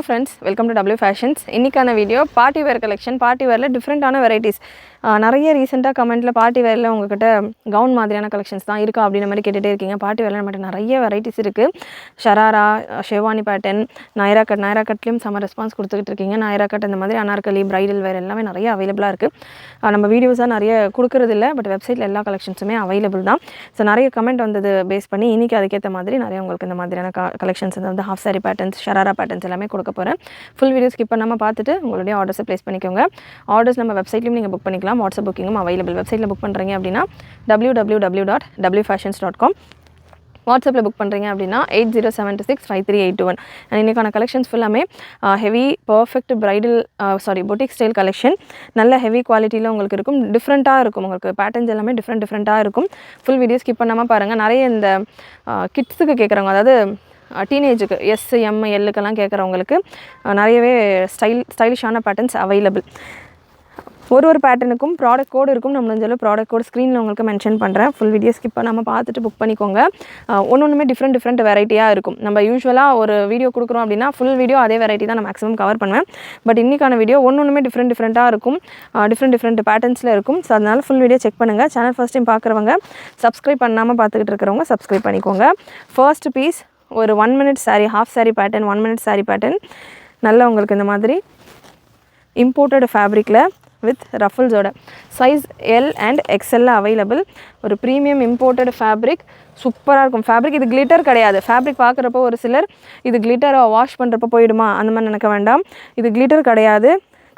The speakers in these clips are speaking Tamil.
friends, welcome to W Fashions. இன்னைக்கான video party wear collection. Party வேர்ல டிஃப்ரெண்டான வெரைட்டிஸ். நிறைய ரீசெண்டாக கமெண்ட்டில் பார்ட்டி வேரில் உங்ககிட்ட கவுன் மாதிரியான கலெக்ஷன்ஸ் தான் இருக்கா அப்படின்ற மாதிரி கேட்டுகிட்டே இருக்கீங்க. பார்ட்டி வேரில் நம்மகிட்ட நிறைய வெரைட்டிஸ் இருக்குது. ஷராரா, ஷெவானி பேட்டர்ன், நைரா கட்லேயும் செம்ம ரெஸ்பான்ஸ் கொடுத்துக்கிட்டு இருக்கீங்க. நைரா கட் இந்த மாதிரி அனார்கலி, பிரைடல் வேர் எல்லாமே நிறைய அவைலபிளாக இருக்குது. நம்ம வீடியோஸாக நிறைய கொடுக்குறது இல்லை, பட் வெப்சைட்டில் எல்லா கலெக்ஷன்ஸுமே அவைலபிள் தான். ஸோ நிறைய கமெண்ட் வந்தது பேஸ் பண்ணி இன்றைக்கி அதுக்கேற்ற மாதிரி நிறைய உங்களுக்கு இந்த மாதிரியான கலெக்ஷன்ஸ் வந்து half sorry patterns, sharara patterns எல்லாமே கொடுக்க போகிறேன். ஃபுல் வீடியோ ஸ்கிப் பண்ணாமல் பார்த்துட்டு உங்களுடைய ஆர்டர்ஸை ப்ளேஸ் பண்ணிக்கோங்க. ஆர்டர்ஸ் நம்ம வெப்சைட்லையும் நீங்கள் புக் பண்ணிக்கலாம். வாட்ஸ்அப் புக்கிங்கும் அவைலபிள். வெப்சைட்டில் புக் பண்ணுறீங்க அப்படின்னா www.wfashions.com, வாட்ஸ்அப்பில் புக் பண்ணுறீங்க அப்படின்னா 8072653821. அண்ட் இன்றைக்கான கலெக்ஷன்ஸ் ஃபுல்லாமே heavy perfect bridal boutique style collection. நல்ல ஹெவி குவாலிட்டியில் உங்களுக்கு இருக்கும். டிஃப்ரெண்ட்டாக இருக்கும். உங்களுக்கு பேட்டர்ன்ஸ் எல்லாமே டிஃப்ரெண்ட்டாக இருக்கும். ஃபுல் வீடியோ ஸ்கிப் பண்ணாமல் பாருங்கள். நிறைய இந்த கிட்ஸுக்கு கேட்குறவங்க, அதாவது டீனேஜுக்கு எம் எல்லுக்கெல்லாம் கேட்குறவங்களுக்கு நிறையவே ஸ்டைலிஷான பேட்டர்ன்ஸ் அவைலபிள். ஒரு பேட்டர்னுக்கும் ப்ராடக்ட் கோடு இருக்கும். நம்ம முடிஞ்சாலும் ப்ராடக்ட் கோட் ஸ்க்ரீனில் உங்களுக்கு மென்ஷன் பண்ணுறேன். ஃபுல் வீடியோ ஸ்கிப் பண்ணாமல் பார்த்துட்டு புக் பண்ணிக்கோங்க. ஒன்றுமே டிஃப்ரெண்ட் வெரைட்டியாக இருக்கும். நம்ம யூஸ்வலாக ஒரு வீடியோ கொடுக்குறோம் அப்படின்னா ஃபுல் வீடியோ அதே வெரைட்டி தான் நான் மேக்ஸிமம் கவர் பண்ணுவேன். பட் இன்றைக்கான வீடியோ ஒன்றுமே டிஃப்ரெண்ட்டாக இருக்கும். டிஃப்ரெண்ட் பேட்டர்ன்ஸில் இருக்கும். ஸோ அதனால் ஃபுல் வீடியோ செக் பண்ணுங்கள். சேனல் ஃபர்ஸ்ட் டைம் பார்க்குறவங்க, சப்ஸ்கிரைப் பண்ணாமல் பார்த்துக்கிட்டு இருக்கிறவங்க சப்ஸ்கிரைப் பண்ணிக்கோங்க. ஃபர்ஸ்ட் பீஸ் ஒரு 1 minute sari, half sari pattern, 1 minute sari pattern. நல்லா உங்களுக்கு இந்த மாதிரி இம்போர்ட்டட் ஃபேப்ரிக்கில் வித் ரஃபல்ஸோட சைஸ் எல் அண்ட் எக்ஸ்எல்ல அவைலபிள். ஒரு ப்ரீமியம் இம்போர்ட்டட் ஃபேப்ரிக், சூப்பராக இருக்கும் ஃபேப்ரிக். இது கிளிட்டர் கிடையாது. ஃபேப்ரிக் பார்க்குறப்போ ஒரு சிலர் இது கிளிட்டரை வாஷ் பண்ணுறப்போ போயிடுமா அந்த மாதிரி நினைக்க வேண்டாம். இது கிளிட்டர் கிடையாது.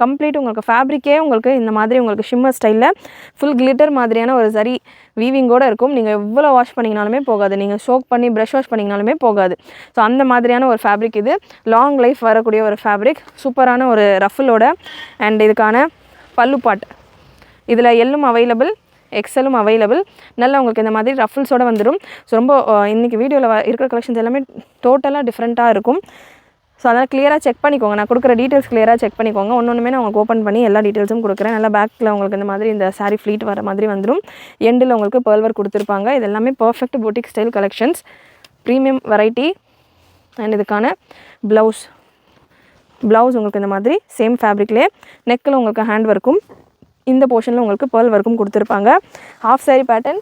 கம்ப்ளீட் உங்களுக்கு ஃபேப்ரிக்கே உங்களுக்கு இந்த மாதிரி உங்களுக்கு ஷிம்மர் ஸ்டைலில் ஃபுல் கிளிட்டர் மாதிரியான ஒரு சரி வீவிங்கோடு இருக்கும். நீங்கள் எவ்வளோ வாஷ் பண்ணிங்கனாலுமே போகாது. நீங்கள் சோக் பண்ணி ப்ரஷ் வாஷ் பண்ணிங்கனாலுமே போகாது. ஸோ அந்த மாதிரியான ஒரு ஃபேப்ரிக் இது. லாங் லைஃப் வரக்கூடிய ஒரு ஃபேப்ரிக். சூப்பரான ஒரு ரஃபலோட. அண்ட் இதுக்கான பல்லு பாட் இதில் எல்லும் அவைலபிள், எக்ஸலும் அவைலபிள். நல்லா உங்களுக்கு இந்த மாதிரி ரஃபல்ஸோடு வந்துடும். ஸோ ரொம்ப இன்றைக்கி வீடியோவில் இருக்கிற கலெக்ஷன்ஸ் எல்லாமே டோட்டலாக டிஃப்ரெண்ட்டாக இருக்கும். ஸோ அதனால் கிளியராக செக் பண்ணிக்கோங்க. நான் கொடுக்குற டீட்டெயில்ஸ் கிளியராக செக் பண்ணிக்கோங்க. ஒன்றுமே நான் உங்களுக்கு ஓப்பன் பண்ணி எல்லா டீட்டெயில்ஸும் கொடுக்குறேன். நல்லா பேக்கில் உங்களுக்கு இந்த மாதிரி இந்த சாரீ ஃப்ளீட் வர மாதிரி வந்துடும். எண்டில் உங்களுக்கு பேர்ல் ஒர்க் கொடுத்துருப்பாங்க. இது எல்லாமே perfect boutique style collections, premium variety. And இதுக்கான ப்ளவுஸ் உங்களுக்கு இந்த மாதிரி சேம் ஃபேப்ரிக்லேயே நெக்கில் உங்களுக்கு ஹேண்ட் ஒர்க்கும், இந்த போர்ஷனில் உங்களுக்கு பேர்ல் ஒர்க்கும் கொடுத்துருப்பாங்க. ஹாஃப் சாரீ பேட்டர்ன்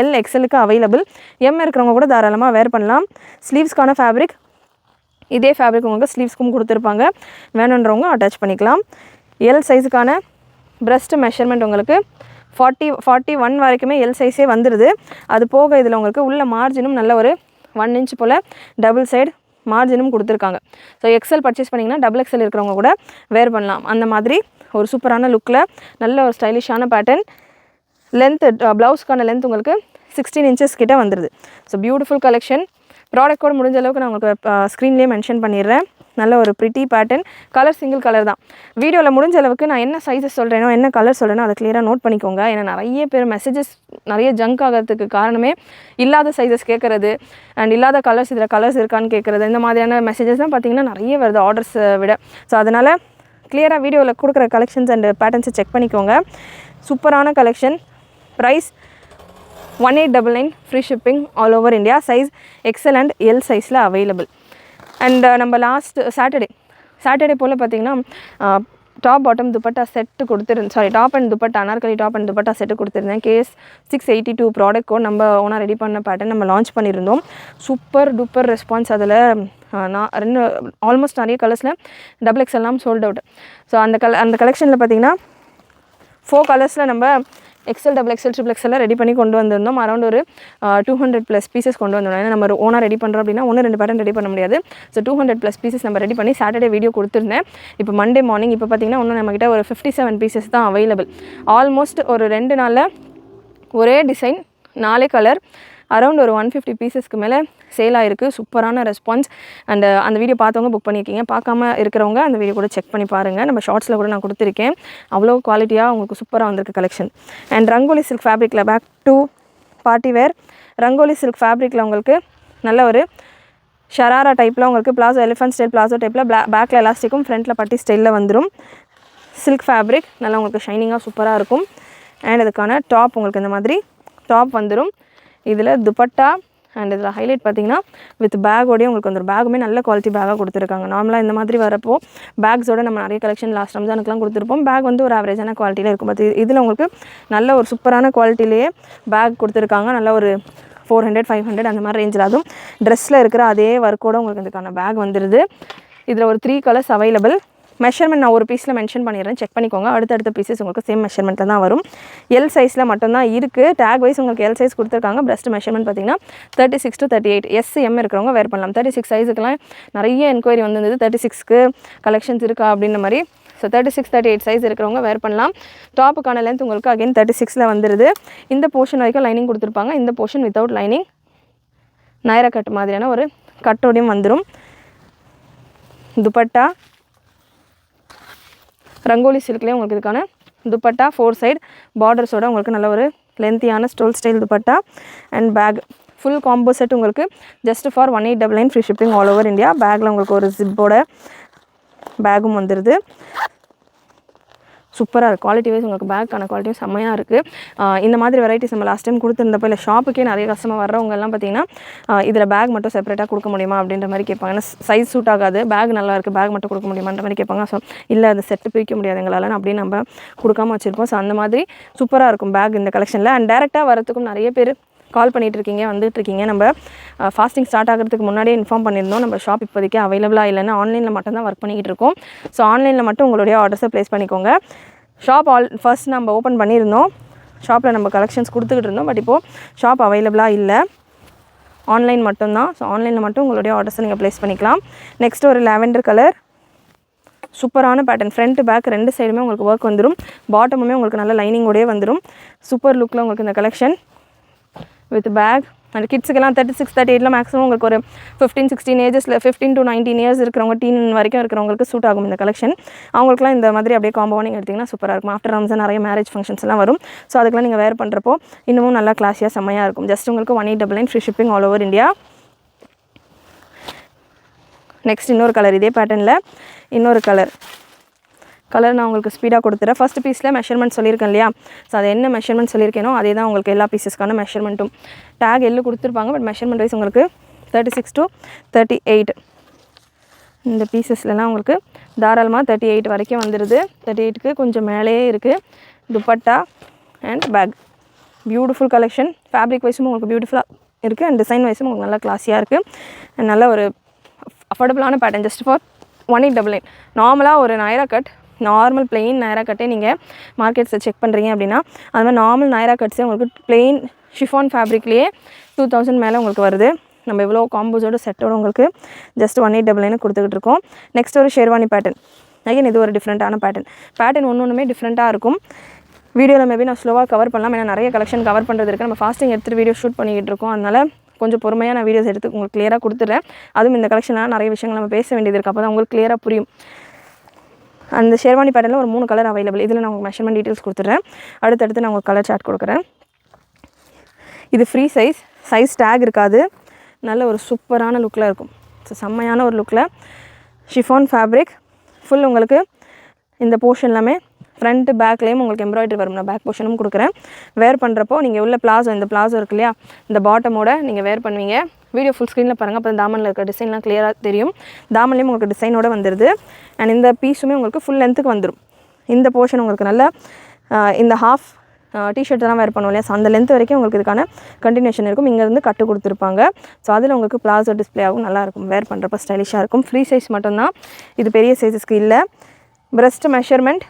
எல் எக்ஸலுக்கு அவைலபிள். எம் இருக்கிறவங்க கூட தாராளமாக வேர் பண்ணலாம். ஸ்லீவ்ஸ்க்கான ஃபேப்ரிக் இதே ஃபேப்ரிக் உங்களுக்கு ஸ்லீவ்ஸ்க்கும் கொடுத்துருப்பாங்க. வேணுன்றவங்க அட்டாச் பண்ணிக்கலாம். எல் சைஸுக்கான பிரஸ்ட் மெஷர்மெண்ட் உங்களுக்கு 41 வரைக்குமே எல் சைஸே வந்துடுது. அது போக இதில் உங்களுக்கு உள்ள மார்ஜினும் நல்ல ஒரு 1 inch போல் டபுள் சைடு மார்ஜினும் கொடுத்துருக்காங்க. ஸோ எக்ஸல் பர்ச்சேஸ் பண்ணிங்கன்னா டபுள் எக்ஸல் இருக்கிறவங்க கூட வேர் பண்ணலாம். அந்த மாதிரி ஒரு சூப்பரான லுக்கில் நல்ல ஒரு ஸ்டைலிஷான பேட்டர்ன். லென்த்து ப்ளவுஸ்க்கான லென்த் உங்களுக்கு 16 inches கிட்ட வந்துடுது. So beautiful collection. Product code முடிஞ்ச அளவுக்கு நான் உங்களுக்கு ஸ்க்ரீன்லேயே மென்ஷன் பண்ணிடுறேன். நல்ல ஒரு pretty pattern. Colour single colour தான். வீடியோவில் முடிஞ்ச அளவுக்கு நான் என்ன சைஸஸ் சொல்கிறேனோ, என்ன கலர் சொல்கிறேனோ அதை கிளியராக நோட் பண்ணிக்கோங்க. ஏன்னா நிறைய பேர் மெசேஜஸ் நிறைய ஜங்க் ஆகிறதுக்கு காரணமே இல்லாத சைஸஸ் கேட்குறது அண்ட் இல்லாத கலர்ஸ், இதில் கலர்ஸ் இருக்கான்னு கேட்குறது. இந்த மாதிரியான மெசேஜஸ் தான் பார்த்திங்கன்னா நிறைய வருது ஆர்டர்ஸை விட. ஸோ அதனால் கிளியராக வீடியோவில் கொடுக்குற கலெக்ஷன்ஸ் அண்ட் பேட்டர்ன்ஸை செக் பண்ணிக்கோங்க. சூப்பரான collection. Price 1899, free shipping all over India. Size XL and L சைஸில் அவைலபிள். அண்ட் நம்ம லாஸ்ட் சாட்டர்டே போல் பார்த்திங்கன்னா டாப் பாட்டம் துப்பட்டா செட்டு கொடுத்துருந்தேன். Top and dupatta, Anarkali top and dupatta set கொடுத்துருந்தேன். கேஸ் 682 ப்ராடக்ட் கோட் நம்ம ஓனாக ரெடி பண்ண பேட்டர்ன் நம்ம லான்ச் பண்ணியிருந்தோம். Super duper response. அதில் நான் ஆல்மோஸ்ட் நிறைய கலர்ஸில் டபுள் எக்ஸ் எல்லாம் சோல்ட் அவுட். ஸோ அந்த கலெக்ஷனில் பார்த்திங்கன்னா 4 கலர்ஸில் நம்ம XL, double XL, triple XL ready பண்ணி கொண்டு வந்திருந்தோம். அரௌண்ட் ஒரு 200+ பீசஸ் கொண்டு வந்திருந்தோம். ஏன்னா நம்ம ஓனாக ரெடி பண்ணுறோம் அப்படின்னா 1-2 பேட்டர்ன் ரெடி பண்ண முடியாது. ஸோ 200+ பீசஸ் நம்ம ரெடி பண்ணி சாட்டர்டே வீடியோ கொடுத்துருந்தேன். இப்போ மண்டே மார்னிங் இப்போ பார்த்திங்கன்னா இன்னும் நம்மக்கிட்ட ஒரு 57 பீசஸ் தான் அவைலபிள். ஆல்மோஸ்ட் ஒரு 2 நாளில் ஒரே டிசைன் 4 கலர் அரௌண்ட் ஒரு 150 பீசஸ்க்கு மேலே சேல் ஆகிருக்கு. சூப்பரான ரெஸ்பான்ஸ். அண்ட் அந்த வீடியோ பார்த்தவங்க புக் பண்ணியிருக்கீங்க. பார்க்காம இருக்கிறவங்க அந்த வீடியோ கூட செக் பண்ணி பாருங்கள். நம்ம ஷார்ட்ஸில் கூட நான் கொடுத்துருக்கேன். அவ்வளோ குவாலிட்டியாக உங்களுக்கு சூப்பராக வந்திருக்கு கலெக்ஷன். அண்ட் ரங்கோலி சில்க் ஃபேப்ரிக்கில் back to party wear. Rangoli silk ஃபேப்ரிக்கில் உங்களுக்கு நல்ல ஒரு ஷராரா டைப்பில் உங்களுக்கு பிளாசோ, எலிஃபென்ட் ஸ்டைல் பிளாசோ டைப்பில் பேக்கில் எலாஸ்டிக்கும் ஃப்ரண்ட்டில் பட்டி ஸ்டைலில் வந்துடும். சில்க் ஃபேப்ரிக் நல்லா உங்களுக்கு ஷைனிங்காக சூப்பராக இருக்கும். அண்ட் இதுக்கான டாப் உங்களுக்கு இந்த மாதிரி டாப் வந்துடும். இதில் துப்பட்டா அண்ட் இதில் ஹைலைட் பார்த்தீங்கன்னா வித் பேக்கோடய உங்களுக்கு வந்து பேக்குமே நல்ல குவாலிட்டி பேக்காக கொடுத்துருக்காங்க. நார்மலாக இந்த மாதிரி வரப்போ பேக்ஸோட நம்ம நிறைய கலெக்ஷன் லாஸ்ட் ரம்ஜானுக்குலாம் கொடுத்துருப்போம். பேக் வந்து ஒரு ஆவரேஜான குவாலிட்டியில் இருக்கும். பட் இதில் உங்களுக்கு நல்ல ஒரு சூப்பரான குவாலிட்டிலேயே பேக் கொடுத்துருக்காங்க. நல்ல ஒரு 400 500 அந்த மாதிரி ரேஞ்சில். அதுவும் ட்ரெஸ்ஸில் இருக்கிற அதே ஒர்க்கோட உங்களுக்கு இதுக்கான பேக் வந்துடுது. இதில் ஒரு 3 கலர்ஸ் அவைலபிள். மெஷர்மெண்ட் நான் ஒரு பீஸில் மென்ஷன் பண்ணிடுறேன், செக் பண்ணிக்கோங்க. அடுத்தடுத்த பீசஸ் உங்களுக்கு சேம் மெஷர்மெண்ட்டில் தான் வரும். எல் சைஸில் மட்டும்தான் இருக்குது. டேக் வைஸ் உங்களுக்கு எல் சைஸ் கொடுத்துருக்காங்க. பிரஸ்ட் மெஷர்மெண்ட் பார்த்தீங்கன்னா 36 to 38. எஸ்எம் இருக்கிறவங்க வேர் பண்ணலாம். 36 சைஸுக்கெலாம் நிறைய என்கொயரி வந்திருந்தது. 36க்கு கலெக்ஷன்ஸ் இருக்கா அப்படின்ற மாதிரி. ஸோ 36 38 சைஸ் இருக்கிறவங்க வேர் பண்ணலாம். டாப்புக்கான லென்த் உங்களுக்கு அகைன் 36ல் வந்துடுது. இந்த போர்ஷன் வரைக்கும் லைனிங் கொடுத்துருப்பாங்க. இந்த portion without lining Naira cut மாதிரியான ஒரு கட்டோடையும் வந்துடும். துப்பட்டா ரங்கோலி சில்க்லேயே உங்களுக்கு இதுக்கான துப்பட்டா 4 சைடு பார்டர்ஸோட உங்களுக்கு நல்ல ஒரு லென்த்தியான stole style dupatta and back full combo set உங்களுக்கு just for 1899 free shipping all over India. பேக்கில் உங்களுக்கு ஒரு ஜிப்போட பேக்கும் வந்துடுது. சூப்பராக இருக்குது. குவாலிட்டி வைஸ் உங்களுக்கு பேக்கான குவாலிட்டியும் செம்மையாக இருக்குது. இந்த மாதிரி வெரைட்டிஸ் நம்ம லாஸ்ட் டைம் கொடுத்துருந்தப்போ இல்லை ஷாப்புக்கே நிறைய கஸ்டமர் வர்றவங்கெல்லாம் பார்த்தீங்கன்னா இதில் பேக் மட்டும் செப்பரேட்டாக கொடுக்க முடியுமா அப்படின்ற மாதிரி கேட்பாங்க. ஏன்னா சைஸ் சூட் ஆகாது, பேக் நல்லா இருக்குது, பேக் மட்டும் கொடுக்க முடியுமான்ற மாதிரி கேட்பாங்க. ஸோ இல்லை அது செட்டு பிரிக்க முடியாது எங்களால் அப்படின்னு நம்ம கொடுக்காம வச்சுருப்போம். ஸோ அந்த மாதிரி சூப்பராக இருக்கும் பேக் இந்த கலெக்ஷனில். அண்ட் டேரெக்டாக வரத்துக்கும் நிறைய பேர் கால் பண்ணிகிட்ருக்கீங்க, வந்துட்டுருக்கீங்க. நம்ம ஃபாஸ்டிங் ஸ்டார்ட் ஆகிறதுக்கு முன்னாடியே இன்ஃபார்ம் பண்ணியிருந்தோம். நம்ம ஷாப் இப்போதைக்கு அவைலபிளாக இல்லைன்னா ஆன்லைனில் மட்டும் தான் ஒர்க் பண்ணிக்கிட்டு இருக்கோம். ஸோ ஆன்லைனில் மட்டும் உங்களுடைய ஆர்டர்ஸை ப்ளேஸ் பண்ணிக்கோங்க. ஷாப் ஃபர்ஸ்ட் நம்ம ஓப்பன் பண்ணியிருந்தோம். ஷாப்பில் நம்ம கலெக்ஷன்ஸ் கொடுத்துக்கிட்டு இருந்தோம். பட் இப்போது ஷாப் அவைலபிளாக இல்லை, ஆன்லைன் மட்டும்தான். ஸோ ஆன்லைனில் மட்டும் உங்களுடைய ஆர்டர்ஸை நீங்கள் ப்ளேஸ் பண்ணிக்கலாம். நெக்ஸ்ட் ஒரு லாவெண்டர் கலர் சூப்பரான பேட்டர்ன். ஃப்ரண்ட் பேக் 2 சைடுமே உங்களுக்கு ஒர்க் வந்துடும். பாட்டமுமே உங்களுக்கு நல்ல லைனிங்கோடயே வந்துடும். சூப்பர் லுக்கில் உங்களுக்கு இந்த கலெக்ஷன் வித் பேக். அண்ட் கிட்ஸுக்கெல்லாம் 36 38 மேக்ஸிமம் உங்களுக்கு ஒரு 15 16 ஏஜஸில் 15 to 19 இயர்ஸ் இருக்கிறவங்க, டீன் வரைக்கும் இருக்கிறவங்களுக்கு சூட் ஆகும் இந்த கலெக்ஷன். அவங்களுக்குலாம் இந்த மாதிரி அப்படியே காம்போவாக நீங்கள் எடுத்திங்கன்னா சூப்பராக இருக்கும். ஆஃப்டர் ரம்ஸான் நிறைய மேரேஜ் ஃபங்க்ஷன்ஸ்லாம் வரும். ஸோ அதுக்கெலாம் நீங்கள் வேர் பண்ணுறப்போ இன்னமும் நல்லா கிளாஸியாக செம்மையாக இருக்கும். ஜஸ்ட் உங்களுக்கு 1899 free shipping all over India. Next இன்னொரு கலர், இதே பேட்டர்னில் இன்னொரு கலர் நான் உங்களுக்கு ஸ்பீடாக கொடுத்துறேன். ஃபர்ஸ்ட் பீஸில் மெஷர்மெண்ட் சொல்லியிருக்கேன் இல்லையா? ஸோ அது என்ன மெஷர்மெண்ட் சொல்லியிருக்கேனோ அதே தான் உங்களுக்கு எல்லா பீஸஸ்க்கான மெஷர்மெண்ட்டும். டேக் எல்லு கொடுத்துருப்பாங்க, பட் மெஷர்மெண்ட் வைஸ் உங்களுக்கு 36 to 38. இந்த பீசஸ்லாம் உங்களுக்கு தாராளமாக 38 வரைக்கும் வந்துடுது. 38க்கு கொஞ்சம் மேலேயே இருக்குது. Dupatta and back beautiful collection. Fabric வைஸும் உங்களுக்கு பியூட்டிஃபுல்லாக இருக்குது அண்ட் டிசைன் வைஸும் உங்களுக்கு நல்லா கிளாஸியாக இருக்குது. அண்ட் நல்ல ஒரு அஃபோர்டபுளான பேட்டர்ன் ஜஸ்ட் ஃபார் 1899. நார்மலாக ஒரு Naira cut, normal plain Naira கட்டே நீங்கள் மார்க்கெட்ஸில் செக் பண்ணுறீங்க அப்படின்னா அது மாதிரி நார்மல் நைரா கட்ஸே உங்களுக்கு பிளெயின் ஷிஃபான் ஃபேப்ரிக்லேயே 2000 மேலே உங்களுக்கு வருது. நம்ம இவ்வளோ காம்போஸோட செட்டோட உங்களுக்கு ஜஸ்ட் 1899 கொடுத்துக்கிட்டு இருக்கோம். நெக்ஸ்ட் ஒரு ஷேர்வானி பேட்டர்ன். அகைன் இது ஒரு டிஃப்ரெண்ட்டான பேட்டர்ன் ஒன்றுமே டிஃப்ரெண்ட்டாக இருக்கும். வீடியோவில் மேபி நான் ஸ்லோவாக கவர் பண்ணலாம், ஏன்னா நிறைய கலெக்ஷன் கவர் பண்ணுறது இருக்குது. நம்ம ஃபாஸ்டிங் எடுத்துகிட்டு வீடியோ ஷூட் பண்ணிக்கிட்டு இருக்கோம். அதனால் கொஞ்சம் பொறுமையாக நான் வீடியோஸ் எடுத்து உங்களுக்கு கிளியராக கொடுத்துட்றேன். அதுவும் இந்த கலெக்ஷனால் நிறைய விஷயங்கள் நம்ம பேச வேண்டியது இருக்குது. அப்போ தான் உங்களுக்கு கிளியராக புரியும். அந்த ஷேர்வானி பேட்டர்னில் ஒரு 3 கலர் அவைலபிள். இதில் நான் உங்களுக்கு மெஷர்மெண்ட் டீட்டெயில்ஸ் கொடுத்துட்றேன். அடுத்தடுத்து நான் உங்களுக்கு கலர் சார்ட் கொடுக்குறேன். இது ஃப்ரீ சைஸ் டேக் இருக்காது. நல்ல ஒரு சூப்பரான லுக்கில் இருக்கும். ஸோ செம்மையான ஒரு லுக்கில் ஷிஃபான் ஃபேப்ரிக் ஃபுல் உங்களுக்கு இந்த போர்ஷன் எல்லாமே ஃப்ரண்ட் பேக்லேயும் உங்களுக்கு எம்ப்ராய்டரி வரும். நான் பேக் போர்ஷனும் கொடுக்குறேன். வேர் பண்ணுறப்போ நீங்கள் உள்ள பிளாஸோ, இந்த பிளாஸோ இருக்கு இல்லையா, இந்த பாட்டமோட நீங்கள் வேர் பண்ணுவீங்க. வீடியோ ஃபுல் ஸ்க்ரீனில் பாருங்கள், அப்போ தாமனில் இருக்க டிசைன்லாம் கிளியராக தெரியும். தாமன்லேயும் உங்களுக்கு டிசைனோட வந்துடுது. அண்ட் இந்த பீஸுமே உங்களுக்கு ஃபுல் லென்த்துக்கு வந்துடும். இந்த போர்ஷன் உங்களுக்கு நல்ல இந்த ஹாஃப் டிஷர்ட் தான் வேர் பண்ணுவோம் இல்லையா, ஸோ அந்த லென்த் வரைக்கும் உங்களுக்கு இதுக்கான கண்டினியூஷன் இருக்கும். இங்கேருந்து கட்டு கொடுத்துருப்பாங்க. ஸோ அதில் உங்களுக்கு பிளாஸோ டிஸ்பிளே ஆகும், நல்லாயிருக்கும். வேர் பண்ணுறப்ப ஸ்டைலிஷாக இருக்கும். ஃப்ரீ சைஸ் மட்டும்தான், இது பெரிய சைஸஸ்க்கு இல்லை. Breast measurement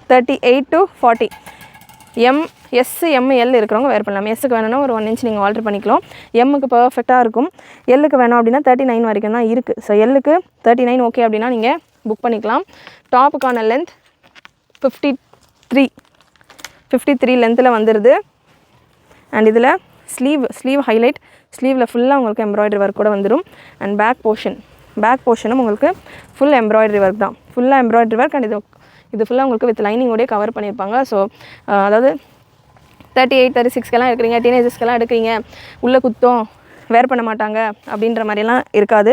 38 to 40. எம் இருக்கிறவங்க வேர் பண்ணலாம். எஸ்ஸுக்கு வேணும்னா ஒரு 1 inch நீங்கள் ஆல்ட்ரு பண்ணிக்கலாம். எம்முக்கு பர்ஃபெக்டாக இருக்கும். எல்லுக்கு வேணும் அப்படின்னா 39 வரைக்கும் தான் இருக்குது. ஸோ எல்லுக்கு 39 ஓகே அப்படின்னா நீங்கள் புக் பண்ணிக்கலாம். டாப்புக்கான லென்த் 53 லென்த்தில் வந்துடுது. அண்ட் இதில் ஸ்லீவ் ஹைலைட், ஸ்லீவில் ஃபுல்லாக உங்களுக்கு எம்ப்ராய்டரி ஒர்க் கூட வந்துடும். அண்ட் பேக் போர்ஷனும் உங்களுக்கு ஃபுல் எம்ப்ராய்டரி ஒர்க் தான். ஃபுல்லாக எம்ப்ராய்டரி ஒர்க். அண்ட் இது ஃபுல்லாக உங்களுக்கு வித் லைனிங்கோடய கவர் பண்ணியிருப்பாங்க. ஸோ அதாவது 38 36க்கெல்லாம் இருக்கிறீங்க, டீனேஜர்ஸ்க்கெல்லாம் எடுக்கிறீங்க, உள்ளே குத்தம் வேர் பண்ண மாட்டாங்க அப்படின்ற மாதிரிலாம் இருக்காது.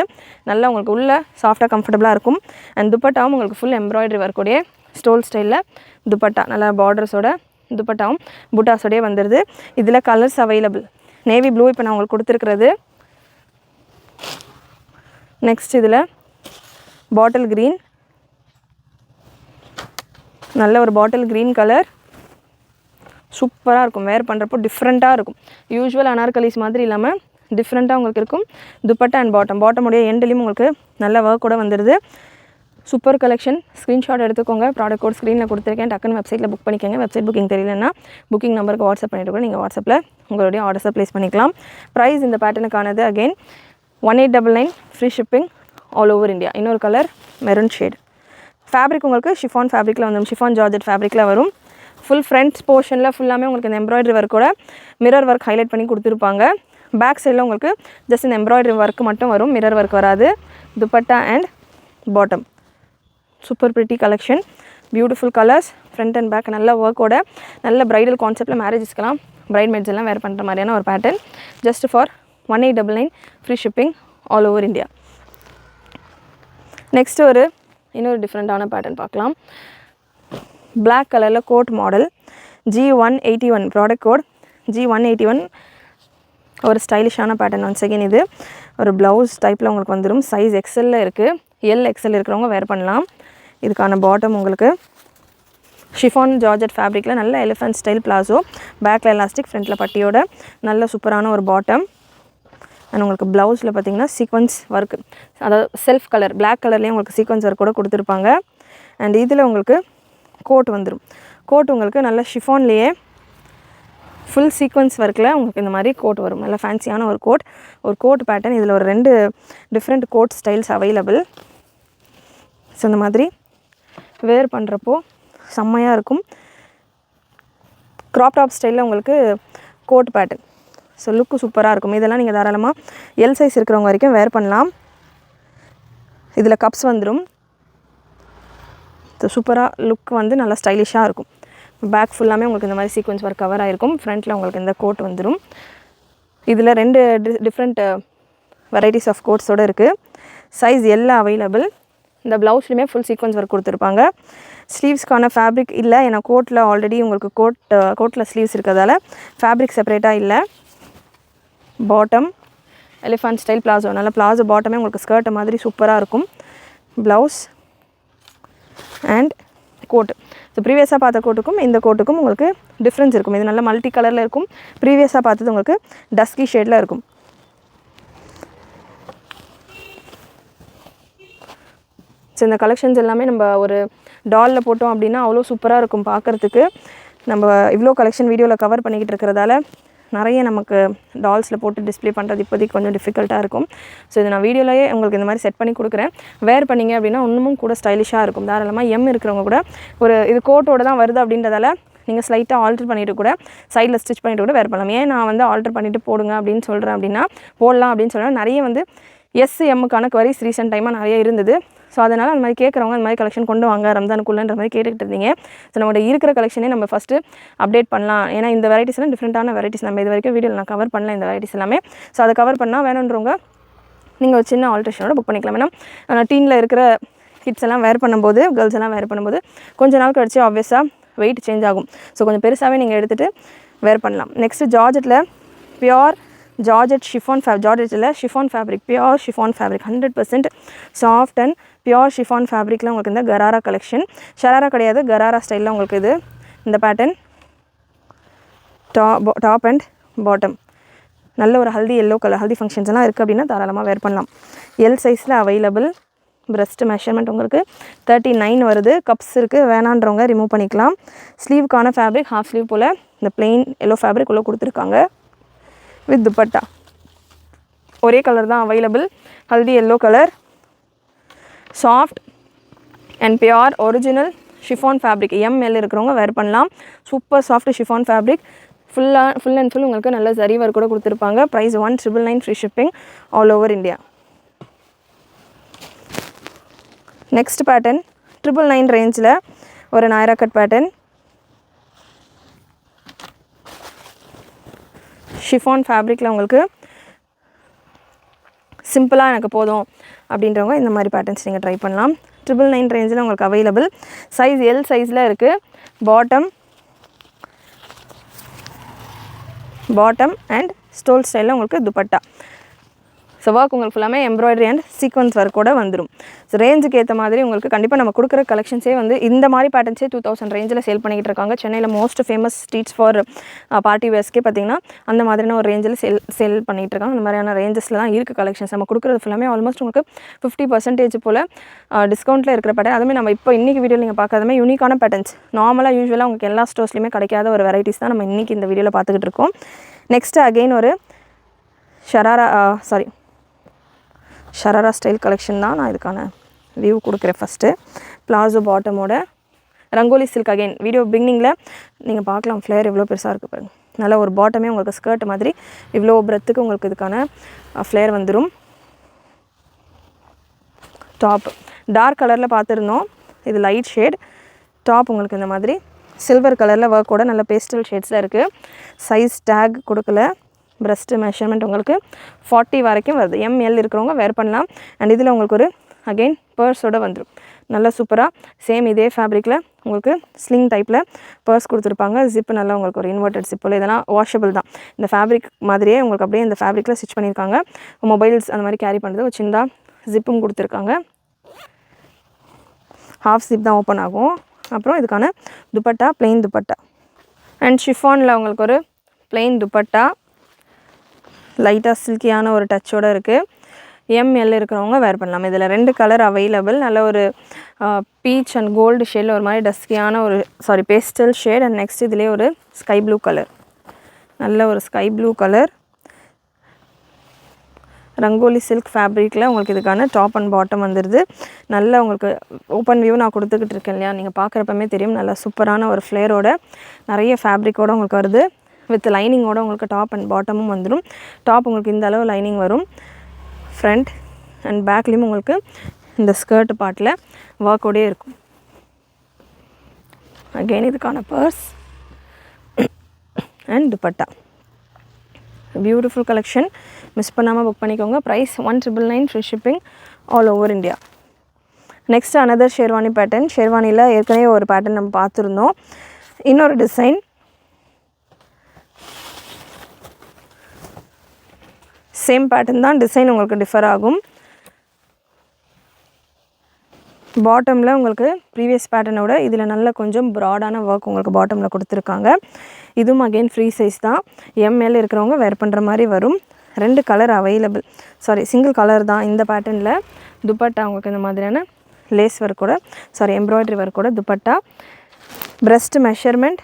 நல்லா உங்களுக்கு உள்ளே சாஃப்டாக கம்ஃபர்டபுளாக இருக்கும். அண்ட் துப்பட்டாவும் உங்களுக்கு ஃபுல் எம்ப்ராய்டரி ஒர்க்கோடைய ஸ்டோல் ஸ்டைலில் துப்பட்டா, நல்லா பார்டர்ஸோட துப்பட்டாவும் புட்டாஸோடய வந்துடுது. இதில் கலர்ஸ் அவைலபிள். நேவி ப்ளூ இப்போ நான் உங்களுக்கு கொடுத்துருக்கிறது. நெக்ஸ்ட் இதில் பாட்டில் க்ரீன், நல்ல ஒரு பாட்டில் க்ரீன் கலர், சூப்பராக இருக்கும். வேர் பண்ணுறப்போ டிஃப்ரெண்ட்டாக இருக்கும். யூஸ்வல் அனார்கலிஸ் மாதிரி இல்லாமல் டிஃப்ரெண்ட்டாக உங்களுக்கு இருக்கும். துப்பட்டா அண்ட் பாட்டமுடைய எண்ட்லேயும் உங்களுக்கு நல்ல ஒர்க் கூட வந்துடுது. Super collection. ஸ்க்ரீன்ஷாட் எடுத்துக்கோங்க. ப்ராடக்ட் கோட் ஸ்க்ரீனில் கொடுத்துருக்கேன். டக்குன்னு வெப்சைட்டில் புக் பண்ணிக்கோங்க. வெப்சைட் புக்கிங் தெரியலன்னா புக்கிங் நம்பருக்கு வாட்ஸ்அப் பண்ணிட்டு கூட நீங்கள் வாட்ஸ்அப்பில் உங்களுடைய ஆர்டர்ஸை ப்ளேஸ் பண்ணிக்கலாம். ப்ரைஸ் இந்த பேட்டர்னுக்கானது again 1899 free shipping all over India. இன்னொரு கலர் மெரூன் ஷேட். ஃபேப்ரிக் உங்களுக்கு ஷிஃபான் ஃபேப்ரிக்கில் வந்துடும். ஷிஃபான் ஜார்ஜெட் ஃபேப்ரிக்கில் வரும். ஃபுல் ஃப்ரண்ட் போர்ஷனில் ஃபுல்லாமே உங்களுக்கு இந்த எம்ப்ராய்டரி ஒர்க்கோட மிரர் ஒர்க் ஹைலைட் பண்ணி கொடுத்துருப்பாங்க. பேக் சைடில் உங்களுக்கு ஜஸ்ட் இந்த எம்ப்ராய்டரி ஒர்க் மட்டும் வரும், மிரர் ஒர்க் வராது. Dupatta and bottom. Super pretty collection. Beautiful colours. Front and back நல்ல ஒர்க்கோட நல்ல ப்ரைடல் கான்செப்டில் மேரேஜஸ்க்கெலாம் பிரைட் மேட்ஸ் எல்லாம் வேர் பண்ணுற மாதிரியான ஒரு pattern. Just for 1899 free shipping all over India. Next இன்னொரு டிஃப்ரெண்ட்டான பேட்டர்ன் பார்க்கலாம். பிளாக் கலரில் code model. G181 product code G181. ஒரு ஸ்டைலிஷான பேட்டர்ன். ஒன்ஸ் அகெயின் இது ஒரு ப்ளவுஸ் டைப்பில் உங்களுக்கு வந்துடும். சைஸ் எக்ஸலில் இருக்குது. எக்ஸல் இருக்கிறவங்க வேர் பண்ணலாம். இதுக்கான பாட்டம் உங்களுக்கு ஷிஃபான் ஜார்ஜெட் ஃபேப்ரிக்கில் நல்ல எலிஃபென்ட் ஸ்டைல் பிளாசோ, பேக்கில் எலாஸ்டிக், ஃப்ரண்ட்டில் பட்டியோட நல்ல சூப்பரான ஒரு பாட்டம். அண்ட் உங்களுக்கு ப்ளவுஸில் பார்த்தீங்கன்னா சீக்வன்ஸ் ஒர்க், அதாவது செல்ஃப் கலர் பிளாக் கலர்லேயும் உங்களுக்கு சீக்வன்ஸ் ஒர்க் கூட கொடுத்துருப்பாங்க. அண்ட் இதில் உங்களுக்கு கோட் வந்துடும். கோட் உங்களுக்கு நல்ல ஷிஃபான்லேயே ஃபுல் சீக்வன்ஸ் ஒர்க்கில் உங்களுக்கு இந்த மாதிரி கோட் வரும். நல்ல ஃபேன்சியான ஒரு கோட் பேட்டர்ன். இதில் ஒரு 2 different code styles available. So இந்த மாதிரி வேர் பண்ணுறப்போ செம்மையாக இருக்கும். க்ராப் டாப் ஸ்டைலில் உங்களுக்கு கோட் பேட்டர்ன். ஸோ லுக்கு சூப்பராக இருக்கும். இதெல்லாம் நீங்கள் தாராளமாக எல் சைஸ் இருக்கிறவங்க வரைக்கும் வேர் பண்ணலாம். இதில் கப்ஸ் வந்துடும். ஸோ சூப்பராக லுக் வந்து நல்லா ஸ்டைலிஷாக இருக்கும். பேக் ஃபுல்லாமே உங்களுக்கு இந்த மாதிரி சீக்வன்ஸ் ஒர்க் கவர் ஆகிருக்கும். ஃப்ரண்ட்டில் உங்களுக்கு இந்த கோட் வந்துடும். இதில் 2 டிஃப்ரெண்ட் வெரைட்டிஸ் ஆஃப் கோட்ஸோடு இருக்குது. சைஸ் எல்லாம் அவைலபிள். இந்த ப்ளவுஸ்லையுமே ஃபுல் சீக்வன்ஸ் ஒர்க் கொடுத்துருப்பாங்க. ஸ்லீவ்ஸ்க்கான ஃபேப்ரிக் இல்லை, ஏன்னா கோட்டில் ஆல்ரெடி உங்களுக்கு கோட்டில் ஸ்லீவ்ஸ் இருக்கிறதால ஃபேப்ரிக் செப்பரேட்டாக இல்லை. பாட்டம் எலிஃபண்ட் ஸ்டைல் பிளாசோ, நல்ல பிளாசோ பாட்டமே உங்களுக்கு ஸ்கர்ட் மாதிரி சூப்பராக இருக்கும். Blouse and coat. ஸோ ப்ரீவியஸாக பார்த்த கோட்டுக்கும் இந்த கோட்டுக்கும் உங்களுக்கு டிஃப்ரென்ஸ் இருக்கும். இது நல்ல மல்டி கலரில் இருக்கும். ப்ரீவியஸாக பார்த்தது உங்களுக்கு டஸ்கி ஷேடில் இருக்கும். ஸோ இந்த கலெக்ஷன்ஸ் எல்லாமே நம்ம ஒரு டாலில் போட்டோம் அப்படின்னா அவ்வளோ சூப்பராக இருக்கும் பார்க்குறதுக்கு. நம்ம இவ்வளோ கலெக்ஷன் வீடியோவில் கவர் பண்ணிக்கிட்டு இருக்கிறதால நிறைய நமக்கு டால்ஸில் போட்டு டிஸ்ப்ளே பண்ணுறது இப்போதைக்கு கொஞ்சம் டிஃபிகல்ட்டாக இருக்கும். ஸோ இது நான் வீடியோலேயே உங்களுக்கு இந்த மாதிரி செட் பண்ணி கொடுக்குறேன். வேர் பண்ணிங்க அப்படின்னா இன்னமும் கூட ஸ்டைலிஷாக இருக்கும். தாராளமாக எம் இருக்கிறவங்க கூட இது கோட்டோடு தான் வருது அப்படின்றதால நீங்கள் ஸ்லைட்டாக ஆல்டர் பண்ணிவிட்டு கூட சைடில் ஸ்டிச் பண்ணிவிட்டு கூட வேர் பண்ணலாம். ஏன் நான் ஆல்டர் பண்ணிவிட்டு போடுங்க அப்படின்னு சொல்கிறேன் அப்படின்னா, போடலாம் அப்படின்னு சொல்கிறேன். நிறைய எம்முக்கான குவரிஸ் ரீசெண்ட் டைமாக நிறைய இருந்தது. ஸோ அதனால் அந்த மாதிரி கேட்குறவங்க அந்த மாதிரி கலெக்ஷன் கொண்டு வாங்க ரம்ஜானுக்குள்ளன்ற மாதிரி கேட்டுக்கிட்டு இருந்தீங்க. ஸோ நம்மளோட இருக்கிற கலெக்ஷனே நம்ம ஃபஸ்ட்டு அப்டேட் பண்ணலாம். ஏன்னா இந்த வெரைட்டிஸ்லாம் டிஃப்ரெண்ட்டான வெரைட்டிஸ் நம்ம இது வரைக்கும் வீடியோவில் நான் கவர் பண்ணல இந்த வெரைட்டிஸ் எல்லாமே. ஸோ அதை கவர் பண்ணால் வேணுன்றவங்க நீங்கள் ஒரு சின்ன ஆல்ட்ரேஷனோட புக் பண்ணிக்கலாம். ஏன்னா டீனில் இருக்கிற கிட்ஸ் எல்லாம் வேர் பண்ணும்போது, கேர்ள்ஸ் எல்லாம் வேர் பண்ணும்போது கொஞ்ச நாள் கழிச்சு ஆப்வியஸாக வெயிட் சேஞ்ச் ஆகும். ஸோ கொஞ்சம் பெருசாகவே நீங்கள் எடுத்துகிட்டு வேர் பண்ணலாம். நெக்ஸ்ட்டு ஜார்ஜெட்டில் பியோர் ஜார்ஜெட் ஷிஃபான் ஜார்ஜெட்டில் chiffon fabric, pure chiffon fabric 100% soft and pure chiffon ஃபேப்ரிக்கில் உங்களுக்கு இந்த கராரா கலெக்ஷன். ஷராரா கிடையாது, கராரா ஸ்டைலில் உங்களுக்கு இந்த பேட்டர்ன் டாப் அண்ட் பாட்டம். நல்ல ஒரு haldi yellow colour, haldi functions எல்லாம் இருக்குது அப்படின்னா தாராளமாக வேர் பண்ணலாம். எல் சைஸில் அவைலபிள். பிரஸ்ட் மெஷர்மெண்ட் உங்களுக்கு 39 வருது. கப்ஸ் இருக்குது, வேணான்றவங்க ரிமூவ் பண்ணிக்கலாம். ஸ்லீவுக்கான ஃபேப்ரிக் ஹாஃப் ஸ்லீவ் போல் இந்த பிளெயின் எல்லோ ஃபேப்ரிக் உள்ள கொடுத்துருக்காங்க. வித் துப்பட்டா ஒரே கலர் தான் available. Haldi yellow colour. Soft and pure original chiffon fabric. M L இருக்கிறவங்க வேர் பண்ணலாம். Super soft chiffon fabric. Full and full உங்களுக்கு நல்ல ஜரி ஒர்க் கூட கொடுத்துருப்பாங்க. Price 1999 free shipping all over India. Next pattern 999 ரேஞ்சில் ஒரு நாயரா கட் பேட்டர்ன். ஷிஃபான் ஃபேப்ரிக்கில் உங்களுக்கு சிம்பிளாக எனக்கு போதும் அப்படின்றவங்க இந்த மாதிரி பேட்டர்ன்ஸ் நீங்கள் ட்ரை பண்ணலாம். 999 ரேஞ்சில் உங்களுக்கு அவைலபிள். சைஸ் எல் சைஸில் இருக்குது. பாட்டம் பாட்டம் அண்ட் ஸ்டோல் ஸ்டைலில் உங்களுக்கு துப்பட்டா. ஸோ ஒர்க் உங்களுக்கு ஃபுல்லாமே எம்ப்ராய்டரி அண்ட் சீக்வன்ஸ் ஒர்க் கூட வந்துடும். ஸோ ரேஞ்சுக்கு ஏற்ற மாதிரி உங்களுக்கு கண்டிப்பாக நம்ம கொடுக்குற கலெக்ஷன்ஸே வந்து இந்த மாதிரி பேட்டர்ன்ஸே 2000 ரேஞ்சில் சேல் பண்ணிக்கிட்டு இருக்காங்க. சென்னையில் most famous streets for party வேர்ஸ்க்கே பார்த்திங்கன்னா அந்த மாதிரியான ஒரு ரேஞ்சில் சேல் பண்ணிகிட்டு இருக்காங்க. அந்த மாதிரியான ரேஞ்சஸில் தான் இருக்குது கலெக்ஷன்ஸ். நம்ம கொடுக்குறது ஃபுல்லாமே ஆல்மோஸ்ட் உங்களுக்கு 50% போல் டிஸ்கவுண்ட்டில் இருக்கிற பேட்டர்ன். அதுவுமே நம்ம இப்போ இன்றைக்கி வீடியோவில் நீங்கள் பார்க்காதமே யூனிக்கான பேட்டர்ன்ஸ். நார்மலாக யூஸ்வலாக உங்களுக்கு எல்லா ஸ்டோர்ஸ்லையுமே கிடைக்காத ஒரு வெரைட்டிஸ் தான் நம்ம இன்றைக்கி இந்த வீடியோவில் பார்த்துக்கிட்டு இருக்கோம். நெக்ஸ்ட்டு அகெயின் ஒரு ஷராரா ஸ்டைல் கலெக்ஷன் தான். நான் இதுக்கான வியூ கொடுக்குறேன். ஃபஸ்ட்டு பிளாசோ பாட்டமோட ரங்கோலி சில்க். அகெயின் வீடியோ பிகினிங்கில் நீங்கள் பார்க்கலாம் ஃப்ளேர் எவ்வளோ பெருசாக இருக்குது பாருங்கள். நல்ல ஒரு பாட்டமே உங்களுக்கு ஸ்கர்ட் மாதிரி இவ்வளோ பிரெத்துக்கு உங்களுக்கு இதுக்கான ஃப்ளேர் வந்துடும். டாப் டார்க் கலரில் பார்த்துருந்தோம், இது லைட் ஷேட். டாப் உங்களுக்கு இந்த மாதிரி சில்வர் கலரில் ஒர்க்கோட நல்ல பேஸ்டல் ஷேட்ஸில் இருக்குது. சைஸ் டேக் கொடுக்கல. பிரஸ்ட்டு மெஷர்மெண்ட் உங்களுக்கு 40 வரைக்கும் வருது. ML இருக்கிறவங்க வேர் பண்ணலாம். அண்ட் இதில் உங்களுக்கு ஒரு அகெயின் பர்ஸோடு வந்துடும். நல்லா சூப்பராக சேம் இதே ஃபேப்ரிக்கில் உங்களுக்கு ஸ்லிங் டைப்பில் பர்ஸ் கொடுத்துருப்பாங்க. ஜிப்பு நல்லா உங்களுக்கு ஒரு இன்வெர்டட் ஜிப்பில். இதெல்லாம் வாஷபிள் தான். இந்த ஃபேப்ரிக் மாதிரியே உங்களுக்கு அப்படியே இந்த ஃபேப்ரிக்கில் ஸ்டிச் பண்ணியிருக்காங்க. மொபைல்ஸ் அந்த மாதிரி கேரி பண்ணுறது ஒரு சின்னதாக ஜிப்பும் கொடுத்துருக்காங்க. ஹாஃப் ஜிப் தான் ஓப்பன் ஆகும். அப்புறம் இதுக்கான துப்பட்டா பிளெயின் துப்பட்டா அண்ட் ஷிஃபானில் உங்களுக்கு ஒரு பிளெயின் துப்பட்டா லைட்டாக சில்கியான ஒரு டச்சோடு இருக்குது. ML இருக்கிறவங்க வேர் பண்ணலாம். இதில் 2 கலர் அவைலபிள். நல்ல ஒரு பீச் அண்ட் கோல்டு ஷேடில் ஒரு மாதிரி டஸ்கியான ஒரு பேஸ்டல் ஷேட். அண்ட் நெக்ஸ்ட் இதிலே ஒரு ஸ்கை ப்ளூ கலர். நல்ல ஒரு sky blue colour Rangoli silk ஃபேப்ரிக்கில் உங்களுக்கு இதுக்கான டாப் அண்ட் பாட்டம் வந்துடுது. நல்ல உங்களுக்கு ஓப்பன் வியூ நான் கொடுத்துக்கிட்டு இருக்கேன் இல்லையா, நீங்கள் பார்க்குறப்பமே தெரியும். நல்லா சூப்பரான ஒரு ஃப்ளேரோட நிறைய ஃபேப்ரிக்கோடு உங்களுக்கு வருது. வித் லைனிங்கோட உங்களுக்கு டாப் அண்ட் பாட்டமும் வந்துடும். டாப் உங்களுக்கு இந்த அளவு லைனிங் வரும். ஃப்ரண்ட் அண்ட் பேக்லேயும் உங்களுக்கு இந்த ஸ்கர்ட் பார்ட்டில் ஒர்க்கோடே இருக்கும். அகெயின் இதுக்கான purse and dupatta. Beautiful collection. Miss பண்ணாமல் புக் பண்ணிக்கோங்க. Price 1999 free shipping all over India. Next another sherwani pattern. ஷேர்வானியில் ஏற்கனவே ஒரு பேட்டர்ன் நம்ம பார்த்துருந்தோம். இன்னொரு டிசைன். சேம் பேட்டர்ன் தான், டிசைன் உங்களுக்கு டிஃபர் ஆகும். பாட்டமில் உங்களுக்கு ப்ரீவியஸ் பேட்டர்னோட இதில் நல்ல கொஞ்சம் ப்ராடான ஒர்க் உங்களுக்கு பாட்டமில் கொடுத்துருக்காங்க. இதுவும் அகெயின் ஃப்ரீ சைஸ் தான். ML இருக்கிறவங்க வேர் பண்ணுற மாதிரி வரும். 2 கலர் அவைலபிள். சிங்கிள் கலர் தான் இந்த பேட்டர்னில். துப்பட்டா உங்களுக்கு இந்த மாதிரியான லேஸ் ஒர்க்கோட எம்ப்ராய்டரி ஒர்க்கோட dupatta. Breast measurement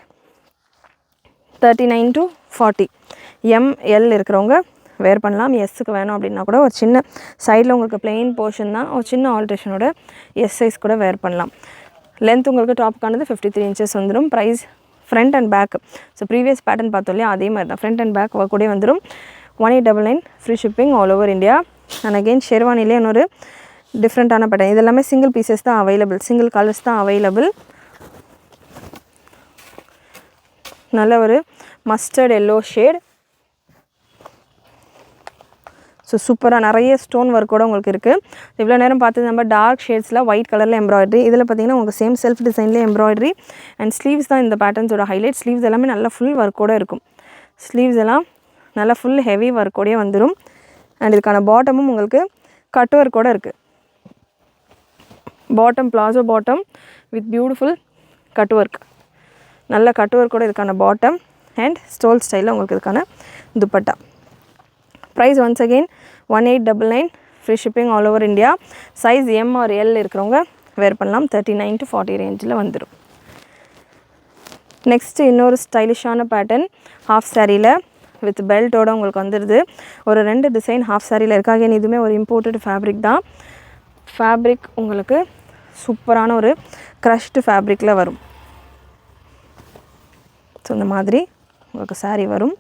39 to 40. ML இருக்கிறவங்க வேர் பண்ணலாம். எஸ்ஸுக்கு வேணும் அப்படின்னா கூட ஒரு சின்ன சைடில் உங்களுக்கு பிளெயின் போர்ஷன் தான், ஒரு சின்ன ஆல்ட்ரேஷனோட எஸ் சைஸ் கூட வேர் பண்ணலாம். லென்த் உங்களுக்கு டாப்புக்கானது 53 inches வந்துடும். Price front and back. Previous pattern பார்த்தோம் இல்லையா, அதே மாதிரி தான் ஃப்ரண்ட் அண்ட் பேக் ஒர்க் கூட வந்துடும். 1899 free shipping all over India. And again ஷெர்வானிலே இன்னொரு டிஃப்ரெண்ட்டான பேட்டர்ன். இது எல்லாமே சிங்கிள் பீசஸ் தான் அவைலபிள், சிங்கிள் கலர்ஸ் தான் அவைலபிள். நல்ல ஒரு மஸ்டர்ட் எல்லோ ஷேட். சூப்பராக நிறைய ஸ்டோன் ஒர்க்கோடு உங்களுக்கு இருக்குது. இவ்வளோ நேரம் பார்த்தது நம்ம டார்க் ஷேட்ஸில் ஒயிட் கலரில் எம்ப்ராய்டரி. இதில் பார்த்தீங்கன்னா உங்களுக்கு சேம் செல்ஃப் டிசைன்லேயே எம்ப்ராய்டரி அண்ட் ஸ்லீவ்ஸ் தான் இந்த பேட்டர்ன்ஸோட ஹைலைட். ஸ்லீவ்ஸ் எல்லாமே நல்லா ஃபுல் ஒர்க்கோடு இருக்கும். ஸ்லீவ்ஸ் எல்லாம் நல்லா ஃபுல் ஹெவி ஒர்க்கோடையே வந்துடும். அண்ட் இதுக்கான பாட்டமும் உங்களுக்கு கட் ஒர்க்கோடு இருக்குது. Bottom palazzo bottom with beautiful cut work. நல்ல கட் ஒர்க்கோடு இதுக்கான பாட்டம் அண்ட் ஸ்டோல் ஸ்டைலில் உங்களுக்கு இதுக்கான dupatta. Price once again 1899 free shipping all over India. Size M or L இருக்கிறவங்க வேர் பண்ணலாம். 39 to 40 ரேஞ்சில் வந்துடும். நெக்ஸ்ட்டு இன்னொரு ஸ்டைலிஷான பேட்டர்ன் ஹாஃப் சாரியில் வித் பெல்ட்டோடு உங்களுக்கு வந்துடுது. ஒரு 2 டிசைன் ஹாஃப் சாரியில் இருக்குது. அகெயின் இதுவுமே ஒரு இம்போர்ட்டட் ஃபேப்ரிக் தான். ஃபேப்ரிக் உங்களுக்கு சூப்பரான ஒரு க்ரஷ்டு ஃபேப்ரிக்கில் வரும். இந்த மாதிரி உங்களுக்கு சாரீ வரும்.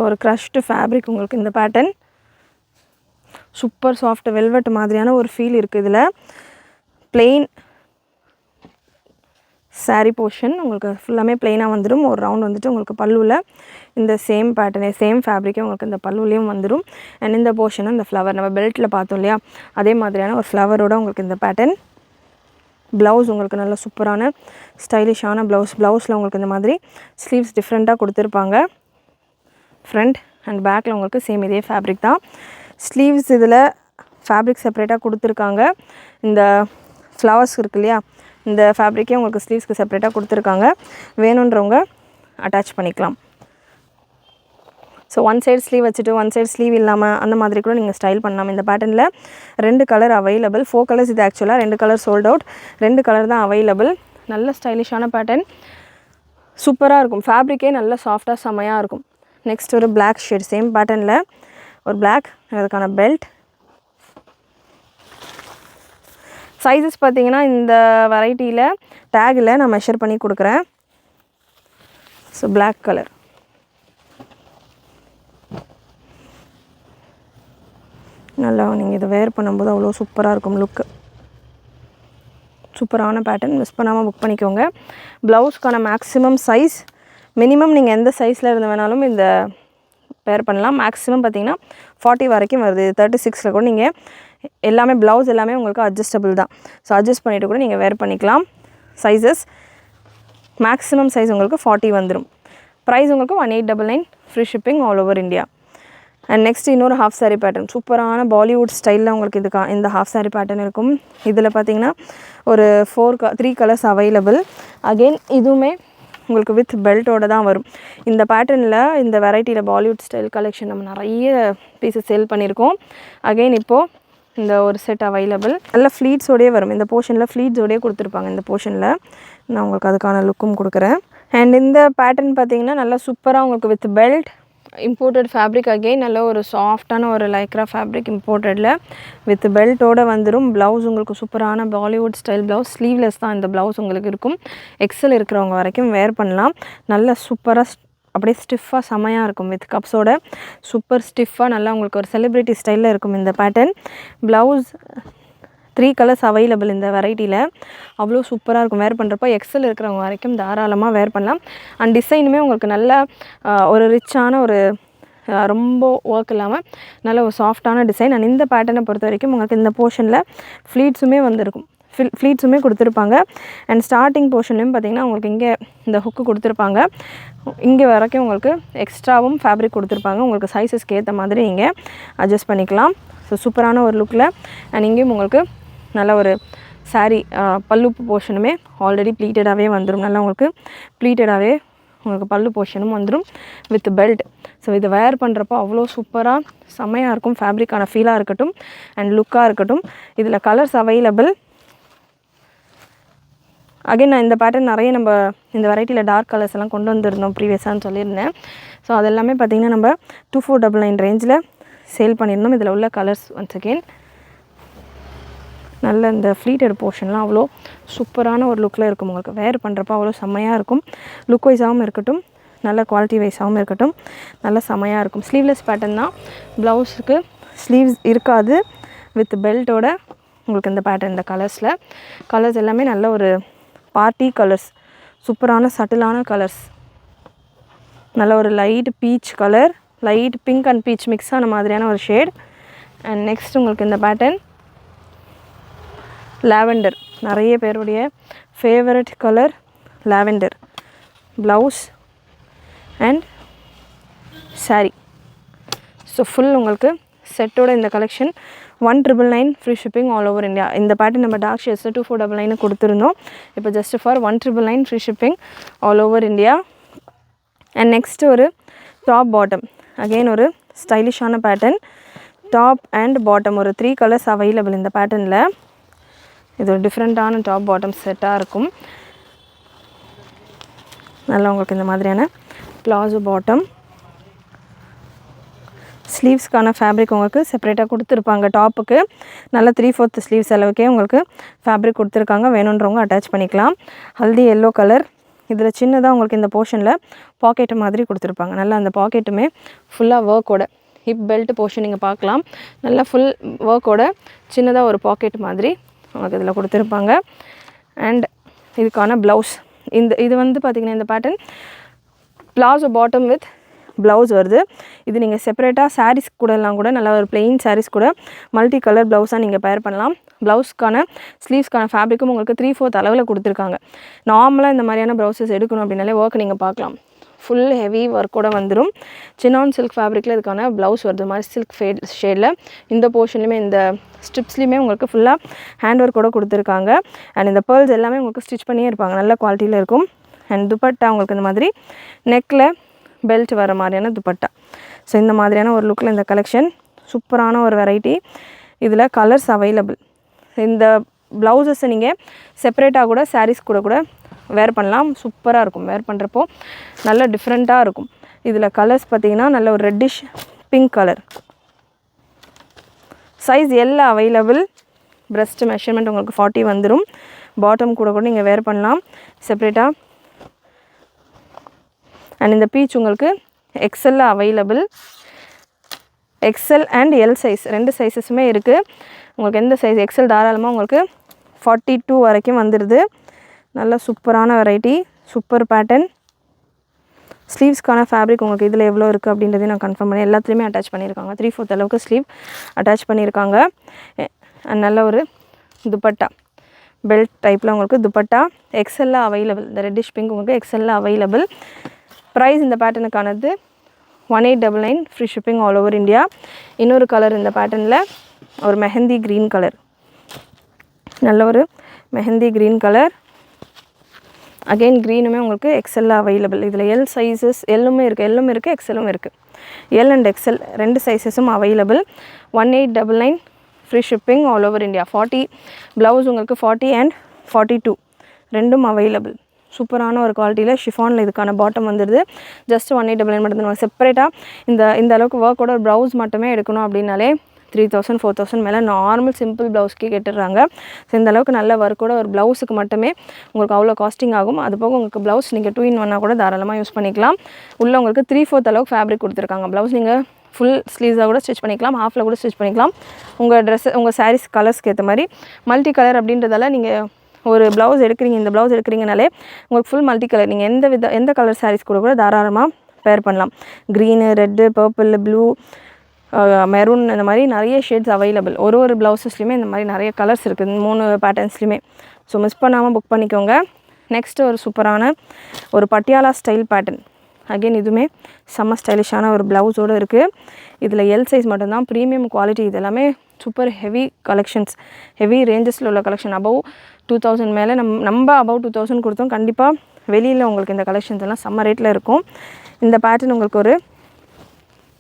ஒரு க்ரஷ்டு ஃபேப்ரிக் உங்களுக்கு இந்த பேட்டர்ன். சூப்பர் சாஃப்ட் வெல்வெட் மாதிரியான ஒரு ஃபீல் இருக்குது. இதில் பிளெயின் சாரீ போர்ஷன் உங்களுக்கு ஃபுல்லாமே பிளெயினாக வந்துடும். ஒரு ரவுண்ட் வந்துட்டு உங்களுக்கு பல்லுவில் இந்த சேம் பேட்டர்னே சேம் ஃபேப்ரிக்கே உங்களுக்கு இந்த பல்லுலேயும் வந்துடும். அண்ட் இந்த போர்ஷன் இந்த ஃப்ளவர் நம்ம பெல்ட்டில் பார்த்தோம் இல்லையா, அதே மாதிரியான ஒரு ஃப்ளவரோட உங்களுக்கு இந்த பேட்டர்ன். ப்ளவுஸ் உங்களுக்கு நல்ல சூப்பரான ஸ்டைலிஷான ப்ளவுஸில் உங்களுக்கு இந்த மாதிரி ஸ்லீவ்ஸ் டிஃப்ரெண்ட்டாக கொடுத்துருப்பாங்க. ஃப்ரண்ட் அண்ட் பேக்கில் உங்களுக்கு சேம் இதே ஃபேப்ரிக் தான். ஸ்லீவ்ஸ் இதில் ஃபேப்ரிக் செப்பரேட்டாக கொடுத்துருக்காங்க. இந்த ஃப்ளவர்ஸ் இருக்கு இல்லையா, இந்த ஃபேப்ரிக்கே உங்களுக்கு ஸ்லீவ்ஸ்க்கு செப்பரேட்டாக கொடுத்துருக்காங்க. வேணுன்றவங்க அட்டாச் பண்ணிக்கலாம். ஸோ ஒன் சைடு ஸ்லீவ் வச்சுட்டு ஒன் சைடு ஸ்லீவ் இல்லாமல் அந்த மாதிரி கூட நீங்கள் ஸ்டைல் பண்ணலாம். இந்த பேட்டர்னில் 2 கலர் அவைலபிள். 4 கலர்ஸ் இது ஆக்சுவலாக 2 கலர் சோல்ட் அவுட். 2 கலர் தான் அவைலபிள். நல்ல ஸ்டைலிஷான பேட்டர்ன், சூப்பராக இருக்கும். ஃபேப்ரிக்கே நல்ல சாஃப்டாக செமையாக இருக்கும். நெக்ஸ்ட் ஒரு பிளாக் ஷேட் சேம் பேட்டர்னில் ஒரு பிளாக், அதுக்கான பெல்ட். சைஸஸ் பார்த்தீங்கன்னா இந்த வெரைட்டியில் டேகில் நான் மெஷர் பண்ணி கொடுக்குறேன். ஸோ பிளாக் கலர், நல்லா நீங்கள் இதை வேர் பண்ணும்போது அவ்வளோ சூப்பராக இருக்கும் லுக்கு. சூப்பரான பேட்டர்ன், மிஸ் பண்ணாமல் புக் பண்ணிக்கோங்க. ப்ளவுஸ்க்கான மேக்ஸிமம் சைஸ், மினிமம் நீங்கள் எந்த சைஸில் இருந்து வேணாலும் இந்த வேர் பண்ணலாம். மேக்ஸிமம் பார்த்தீங்கன்னா 40 வரைக்கும் வருது. 36 கூட நீங்கள் எல்லாமே ப்ளவுஸ் எல்லாமே உங்களுக்கு அட்ஜஸ்டபிள் தான். ஸோ அட்ஜஸ்ட் பண்ணிவிட்டு கூட நீங்கள் வேர் பண்ணிக்கலாம். சைஸஸ் மேக்ஸிமம் சைஸ் உங்களுக்கு 40 வந்துடும். ப்ரைஸ் உங்களுக்கு 1899, free shipping all over India. And next இன்னொரு ஹாஃப் சாரீ பேட்டர்ன், சூப்பரான பாலிவுட் ஸ்டைலில் உங்களுக்கு இந்த ஹாஃப் சாரீ பேட்டர்ன் இருக்கும். இதில் பார்த்தீங்கன்னா ஒரு 3 கலர்ஸ் அவைலபிள். அகெயின் இதுவுமே உங்களுக்கு வித் பெல்ட்டோடு தான் வரும். இந்த பேட்டர்னில் இந்த வெரைட்டியில் பாலிவுட் ஸ்டைல் கலெக்ஷன் நம்ம நிறைய பீஸஸ் சேல் பண்ணியிருக்கோம். அகெயின் இப்போது இந்த ஒரு செட் அவைலபிள். நல்ல ஃப்ளீட்ஸோடையே வரும். இந்த போர்ஷனில் ஃப்ளீட்ஸோடையே கொடுத்துருப்பாங்க. இந்த போர்ஷனில் நான் உங்களுக்கு அதுக்கான லுக்கும் கொடுக்குறேன். அண்ட் இந்த பேட்டர்ன் பார்த்தீங்கன்னா நல்லா சூப்பராக உங்களுக்கு with belt, imported fabric. Again நல்ல ஒரு சாஃப்டான ஒரு லைக்ரா ஃபேப்ரிக் இம்போர்ட்டடில் வித் பெல்ட்டோடு வந்துடும். ப்ளவுஸ் உங்களுக்கு சூப்பரான பாலிவுட் ஸ்டைல் ப்ளவுஸ். ஸ்லீவ்லெஸ் தான் இந்த ப்ளவுஸ் உங்களுக்கு இருக்கும். எக்ஸல் இருக்கிறவங்க வரைக்கும் வேர் பண்ணலாம். நல்ல சூப்பராக அப்படியே ஸ்டிஃபாக செமையாக இருக்கும். வித் கப்ஸோட சூப்பர் ஸ்டிஃபாக நல்லா உங்களுக்கு ஒரு செலிப்ரிட்டி ஸ்டைலில் இருக்கும் இந்த பேட்டர்ன். ப்ளவுஸ் 3 கலர்ஸ் அவைலபிள் இந்த வெரைட்டியில். அவ்வளோ சூப்பராக இருக்கும். வேர் பண்ணுறப்போ எக்ஸல் இருக்கிறவங்க வரைக்கும் தாராளமாக வேர் பண்ணலாம். அண்ட் டிசைனுமே உங்களுக்கு நல்ல ஒரு ரிச்சான ஒரு ரொம்ப ஒர்க் இல்லாமல் நல்ல ஒரு சாஃப்டான டிசைன். அண்ட் இந்த பேட்டர்னை பொறுத்த வரைக்கும் உங்களுக்கு இந்த போர்ஷனில் ஃப்ளீட்ஸுமே வந்துருக்கும். ஃப்ளீட்ஸுமே கொடுத்துருப்பாங்க. அண்ட் ஸ்டார்டிங் போர்ஷன்லேயும் பார்த்திங்கன்னா உங்களுக்கு இங்கே இந்த ஹுக்கு கொடுத்துருப்பாங்க. இங்கே வரைக்கும் உங்களுக்கு எக்ஸ்ட்ராவும் ஃபேப்ரிக் கொடுத்துருப்பாங்க. உங்களுக்கு சைஸஸ்க்கு ஏற்ற மாதிரி நீங்கள் அட்ஜஸ்ட் பண்ணிக்கலாம். ஸோ சூப்பரான ஒரு லுக்கில். அண்ட் இங்கேயும் உங்களுக்கு நல்ல ஒரு சாரீ பல்லு போர்ஷனுமே ஆல்ரெடி ப்ளீட்டடாகவே வந்துடும். நல்லா உங்களுக்கு ப்ளீட்டடாகவே உங்களுக்கு பல்லு போர்ஷனும் வந்துடும் வித் பெல்ட். ஸோ இதை வேர் பண்ணுறப்போ அவ்வளோ சூப்பராக செம்மையாக இருக்கும். ஃபேப்ரிக்கான ஃபீலாக இருக்கட்டும் அண்ட் லுக்காக இருக்கட்டும். இதில் கலர்ஸ் அவைலபிள். அகைன் நான் இந்த பேட்டர்ன் நிறைய நம்ம இந்த வெரைட்டியில் டார்க் கலர்ஸ் எல்லாம் கொண்டு வந்திருந்தோம் ப்ரீவியஸான்னு சொல்லியிருந்தேன். ஸோ அதெல்லாமே பார்த்திங்கன்னா நம்ம 2499 ரேஞ்சில் சேல் பண்ணியிருந்தோம். இதில் உள்ள கலர்ஸ் ஒன்ஸ் அகெயின் நல்ல இந்த ஃப்ளீட்டட் போர்ஷன்லாம் அவ்வளோ சூப்பரான ஒரு லுக்கில் இருக்கும். உங்களுக்கு வேர் பண்ணுறப்போ அவ்வளோ செம்மையாக இருக்கும். லுக் வைஸாகவும் இருக்கட்டும், நல்ல குவாலிட்டி வைஸாகவும் இருக்கட்டும், நல்ல செம்மையாக இருக்கும். ஸ்லீவ்லெஸ் பேட்டர்ன் தான். ப்ளவுஸுக்கு ஸ்லீவ்ஸ் இருக்காது. வித் பெல்ட்டோட உங்களுக்கு இந்த பேட்டர்ன், இந்த கலர்ஸ் எல்லாமே நல்ல ஒரு பார்ட்டி கலர்ஸ், சூப்பரான சட்டிலான கலர்ஸ். நல்ல ஒரு light peach colour, light pink and beach mix ஆன மாதிரியான ஒரு ஷேட். அண்ட் நெக்ஸ்ட் உங்களுக்கு இந்த பேட்டர்ன் லாவெண்டர், நிறைய பேருடைய favourite colour lavender. Blouse and sari. So full உங்களுக்கு செட்டோட இந்த collection 1999 free shipping all over India. இந்த பேட்டர்ன் நம்ம டார்க் ஷேட்ஸில் 2499 கொடுத்துருந்தோம். இப்போ just for 1999 free shipping all over India. And next ஒரு டாப் பாட்டம், அகெயின் ஒரு ஸ்டைலிஷான பேட்டர்ன். டாப் அண்ட் பாட்டம் ஒரு 3 கலர்ஸ் அவைலபிள் இந்த பேட்டர்னில். இது ஒரு டிஃப்ரெண்ட்டான டாப் பாட்டம் செட்டாக இருக்கும். நல்லா உங்களுக்கு இந்த மாதிரியான ப்ளாசோ பாட்டம். ஸ்லீவ்ஸ்க்கான ஃபேப்ரிக் உங்களுக்கு செப்பரேட்டாக கொடுத்துருப்பாங்க. டாப்புக்கு நல்ல 3/4 ஸ்லீவ்ஸ் அளவுக்கே உங்களுக்கு ஃபேப்ரிக் கொடுத்துருக்காங்க. வேணுன்றவங்க அட்டாச் பண்ணிக்கலாம். Haldi yellow colour. இதில் சின்னதாக உங்களுக்கு இந்த போர்ஷனில் பாக்கெட்டு மாதிரி கொடுத்துருப்பாங்க. நல்லா அந்த பாக்கெட்டுமே ஃபுல்லாக ஒர்க்கோட ஹிப் பெல்ட் போர்ஷன் நீங்கள் பார்க்கலாம். நல்லா ஃபுல் ஒர்க்கோட சின்னதாக ஒரு பாக்கெட் மாதிரி உங்களுக்கு இதில் கொடுத்துருப்பாங்க. அண்ட் இதுக்கான ப்ளவுஸ் இது வந்து பார்த்திங்கன்னா இந்த pattern palazzo bottom with blouse வருது. இது நீங்கள் செப்பரேட்டாக சாரீஸ் கூடலாம் கூட நல்லா ஒரு பிளெயின் சாரீஸ் கூட மல்டி கலர் ப்ளவுஸாக நீங்கள் பேர் பண்ணலாம். ப்ளவுஸ்க்கான ஸ்லீவ்ஸ்க்கான ஃபேப்ரிக்கும் உங்களுக்கு 3/4 அளவில் கொடுத்துருக்காங்க. நார்மலாக இந்த மாதிரியான ப்ளவுஸஸ் எடுக்கணும் அப்படின்னாலே ஒர்க் நீங்கள் பார்க்கலாம். ஃபுல் ஹெவி ஒர்க்கோட வந்துடும். சினான் சில்க் ஃபேப்ரிக்கில் இதுக்கான ப்ளவுஸ் வருது மாதிரி சில்க் ஷேடில். இந்த போர்ஷன்லையுமே இந்த ஸ்ட்ரிப்ஸ்லையுமே உங்களுக்கு ஃபுல்லாக ஹேண்ட் ஒர்க்கோட கொடுத்துருக்காங்க. அண்ட் இந்த பேர்ல்ஸ் எல்லாமே உங்களுக்கு ஸ்டிச் பண்ணியே இருப்பாங்க, நல்ல குவாலிட்டியில் இருக்கும். அண்ட் துப்பட்டா உங்களுக்கு இந்த மாதிரி நெக்கில் பெல்ட் வர மாதிரியான துப்பட்டா. ஸோ இந்த மாதிரியான ஒரு லுக்கில் இந்த கலெக்ஷன் சூப்பரான ஒரு வெரைட்டி. இதில் கலர்ஸ் அவைலபிள். இந்த ப்ளவுஸஸை நீங்கள் செப்பரேட்டாக கூட சாரீஸ் கூட வேர் பண்ணலாம். சூப்பராக இருக்கும், வேர் பண்ணுறப்போ நல்ல டிஃப்ரெண்ட்டாக இருக்கும். இதில் கலர்ஸ் பார்த்திங்கன்னா நல்ல ஒரு ரெட்டிஷ் பிங்க் கலர். சைஸ் எல்லாம் அவைலபிள். ப்ரெஸ்ட் மெஷர்மெண்ட் உங்களுக்கு 40 வந்துடும். பாட்டம் கூட நீங்கள் வேர் பண்ணலாம் செப்பரேட்டாக. அண்ட் இந்த பீச் உங்களுக்கு எக்ஸலில் available. XL and L size 2 சைஸஸுமே இருக்குது. உங்களுக்கு எந்த சைஸ் எக்ஸல் தாராளமாக உங்களுக்கு 42 வரைக்கும் வந்துடுது. நல்ல சூப்பரான வெரைட்டி, சூப்பர் பேட்டர்ன். ஸ்லீவ்ஸ்க்கான ஃபேப்ரிக் உங்களுக்கு இதில் எவ்வளோ இருக்குது அப்படின்றதையும் நான் கன்ஃபார்ம் பண்ணி எல்லாத்துலேயுமே அட்டாச் பண்ணியிருக்காங்க. 3/4 அளவுக்கு ஸ்லீவ் அட்டாச் பண்ணியிருக்காங்க. நல்ல ஒரு துப்பட்டா பெல்ட் டைப்பில் உங்களுக்கு துப்பட்டா எக்ஸலில் அவைலபிள். இந்த ரெட்டிஷ் பிங்க் உங்களுக்கு எக்ஸலில் அவைலபிள். ப்ரைஸ் இந்த பேட்டர்னுக்கானது 1899 free shipping all over India. இன்னொரு கலர் இந்த பேட்டர்னில் ஒரு மெஹந்தி க்ரீன் கலர், நல்ல ஒரு மெஹந்தி க்ரீன் கலர். அகெயின் க்ரீனுமே உங்களுக்கு எக்ஸலில் அவைலபிள். இதில் எல் சைஸஸ் எல்லுமே இருக்குது எக்ஸலும் இருக்குது. எல் அண்ட் எக்ஸல் 2 சைஸஸும் available. 1899 free shipping all over India. 40 blouse உங்களுக்கு 40 அண்ட் 42 ரெண்டும் அவைலபிள். சூப்பரான ஒரு குவாலிட்டியில் ஷிஃபானில் இதுக்கான பாட்டம் வந்துடுது. ஜஸ்ட் 1899 மட்டும். செப்பரேட்டாக இந்த அளவுக்கு ஒர்க்கோட ஒரு ப்ளவுஸ் மட்டுமே எடுக்கணும் அப்படின்னாலே 3000 4000 மேலே நார்மல் சிம்பிள் ப்ளவுஸ்க்கே கேட்டுடுறாங்க. ஸோ இந்த அளவுக்கு நல்ல ஒர்க்கோட ஒரு ப்ளவுஸுக்கு மட்டுமே உங்களுக்கு அவ்வளோ காஸ்டிங் ஆகும். அது போக உங்களுக்கு ப்ளவுஸ் நீங்கள் 2 in 1 கூட தாராளமாக யூஸ் பண்ணிக்கலாம். உள்ளே உங்களுக்கு 3/4 அளவுக்கு ஃபேப்ரிக் கொடுத்துருக்காங்க. ப்ளவுஸ் நீங்கள் ஃபுல் ஸ்லீவ்ஸாக கூட ஸ்டிச் பண்ணிக்கலாம், ஹாஃபில் கூட ஸ்டிச் பண்ணிக்கலாம். உங்கள் ட்ரெஸ் உங்கள் சாரீஸ் கலர்ஸ்க்கு ஏற்ற மாதிரி. மல்டி கலர் அப்படின்றதால நீங்கள் ஒரு ப்ளவுஸ் எடுக்கிறீங்க, இந்த ப்ளவுஸ் எடுக்கிறீங்கனாலே உங்களுக்கு ஃபுல் மல்டி கலர் நீங்கள் எந்த கலர் சாரீஸ் கூட தாராளமாக பேர் பண்ணலாம். Green, red, purple, blue, maroon, இந்த மாதிரி நிறைய ஷேட்ஸ் அவைலபிள். ஒரு ப்ளவுஸஸ்லையுமே இந்த மாதிரி நிறைய கலர்ஸ் இருக்குது, 3 பேட்டர்ன்ஸ்லையுமே. ஸோ மிஸ் பண்ணாமல் புக் பண்ணிக்கோங்க. நெக்ஸ்ட்டு ஒரு சூப்பரான ஒரு பட்டியாலா ஸ்டைல் பேட்டர்ன். அகெயின் இதுவுமே செம்ம ஸ்டைலிஷான ஒரு ப்ளவுஸோடு இருக்குது. இதில் எல் சைஸ் மட்டும்தான், ப்ரீமியம் குவாலிட்டி. இது எல்லாமே சூப்பர் ஹெவி கலெக்ஷன்ஸ், ஹெவி ரேஞ்சஸில் உள்ள கலெக்ஷன். அபவ் 2000 மேலே நம்ம அபவ் 2000 கொடுத்தோம். கண்டிப்பாக வெளியில் உங்களுக்கு இந்த கலெக்ஷன்ஸ் எல்லாம் செம்ம ரேட்டில் இருக்கும். இந்த பேட்டர்ன் உங்களுக்கு ஒரு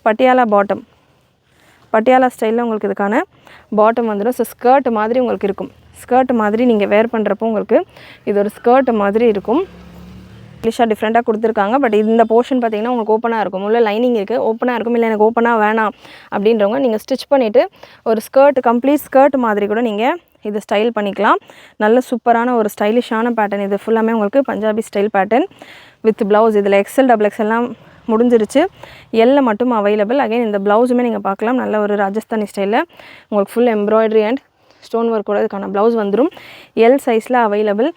பட்டியாலா பாட்டம், பட்டியாலா ஸ்டைலில் உங்களுக்கு இதுக்கான பாட்டம் வந்துடும். ஸோ ஸ்கர்ட் மாதிரி உங்களுக்கு இருக்கும். ஸ்கர்ட் மாதிரி நீங்கள் வேர் பண்ணுறப்போ உங்களுக்கு இது ஒரு ஸ்கர்ட் மாதிரி இருக்கும். இங்கிலீஷாக டிஃப்ரெண்ட்டாக கொடுத்துருக்காங்க. பட் இந்த போர்ஷன் பார்த்திங்கன்னா உங்களுக்கு ஓப்பனாக இருக்கும். உள்ள லைனிங் இருக்குது, ஓப்பனாக இருக்கும். இல்லை எனக்கு ஓப்பனாக வேணாம் அப்படின்றவங்க நீங்கள் ஸ்டிச் பண்ணிவிட்டு ஒரு ஸ்கர்ட், கம்ப்ளீட் ஸ்கர்ட் மாதிரி கூட நீங்கள் இது ஸ்டைல் பண்ணிக்கலாம். நல்ல சூப்பரான ஒரு ஸ்டைலிஷான பேட்டர்ன். இது ஃபுல்லாமே உங்களுக்கு Punjabi style pattern with blouse. இதில் எக்ஸல், XXL எல்லாம் முடிஞ்சிருச்சு. எல்ல மட்டும் அவைலபிள். அகைன் இந்த ப்ளவுஸுமே நீங்கள் பார்க்கலாம். நல்ல ஒரு ராஜஸ்தானி ஸ்டைலில் உங்களுக்கு ஃபுல் எம்ப்ராய்டரி அண்ட் ஸ்டோன் ஒர்க்கோட இதுக்கான ப்ளவுஸ் வந்துடும். எல் சைஸில் அவைலபிள்.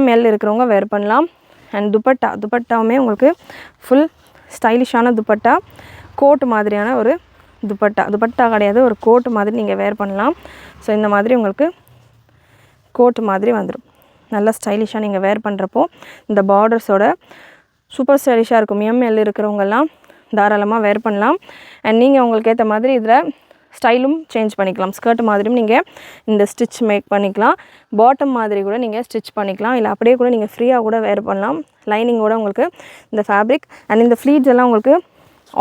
ML இருக்கிறவங்க வேர் பண்ணலாம். அண்ட் துப்பட்டாவுமே உங்களுக்கு ஃபுல் ஸ்டைலிஷான துப்பட்டா, கோட் மாதிரியான ஒரு துப்பட்டா கிடையாது, ஒரு கோட் மாதிரி நீங்கள் வேர் பண்ணலாம். ஸோ இந்த மாதிரி உங்களுக்கு கோட் மாதிரி வந்துடும். நல்லா ஸ்டைலிஷாக நீங்கள் வேர் பண்ணுறப்போ இந்த பார்டர்ஸோட சூப்பர் ஸ்டைலிஷாக இருக்கும். ML இருக்கிறவங்கெல்லாம் தாராளமாக வேர் பண்ணலாம். அண்ட் நீங்கள் உங்களுக்கு ஏற்ற மாதிரி இதில் ஸ்டைலும் சேஞ்ச் பண்ணிக்கலாம். ஸ்கர்ட் மாதிரியும் நீங்கள் இந்த ஸ்டிச் மேக் பண்ணிக்கலாம். பாட்டம் மாதிரி கூட நீங்கள் ஸ்டிச் பண்ணிக்கலாம். இல்லை அப்படியே கூட நீங்கள் ஃப்ரீயாக கூட வேர் பண்ணலாம். லைனிங்கோட உங்களுக்கு இந்த ஃபேப்ரிக் அண்ட் இந்த ஃப்ளீட்ஸ் எல்லாம் உங்களுக்கு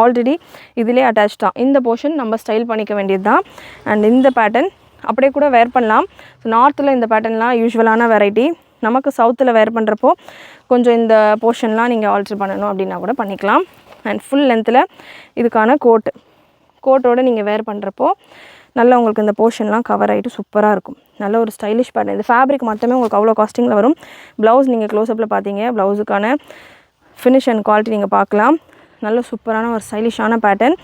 ஆல்ரெடி இதிலே அட்டாச் தான். இந்த போர்ஷன் நம்ம ஸ்டைல் பண்ணிக்க வேண்டியது தான். அண்ட் இந்த பேட்டர்ன் அப்படியே கூட வேர் பண்ணலாம். ஸோ நார்த்தில் இந்த பேட்டர்ன்லாம் யூஸ்வலான வெரைட்டி. நமக்கு சவுத்தில் வேர் பண்ணுறப்போ கொஞ்சம் இந்த போர்ஷன்லாம் நீங்கள் ஆல்ட்ரு பண்ணணும் அப்படின்னா கூட பண்ணிக்கலாம். அண்ட் ஃபுல் லென்த்தில் இதுக்கான கோட்டோடு நீங்கள் வேர் பண்ணுறப்போ நல்லா உங்களுக்கு இந்த போர்ஷன்லாம் கவர் ஆகிட்டு சூப்பராக இருக்கும். நல்ல ஒரு ஸ்டைலிஷ் பேட்டர்ன். இந்த ஃபேப்ரிக் மட்டுமே உங்களுக்கு அவ்வளோ காஸ்டிங்கில் வரும். ப்ளவுஸ் நீங்கள் க்ளோஸ்அப்பில் பார்த்தீங்க, ப்ளவுஸுக்கான ஃபினிஷ் அண்ட் குவாலிட்டி நீங்கள் பார்க்கலாம். நல்ல சூப்பரான ஒரு ஸ்டைலிஷான pattern.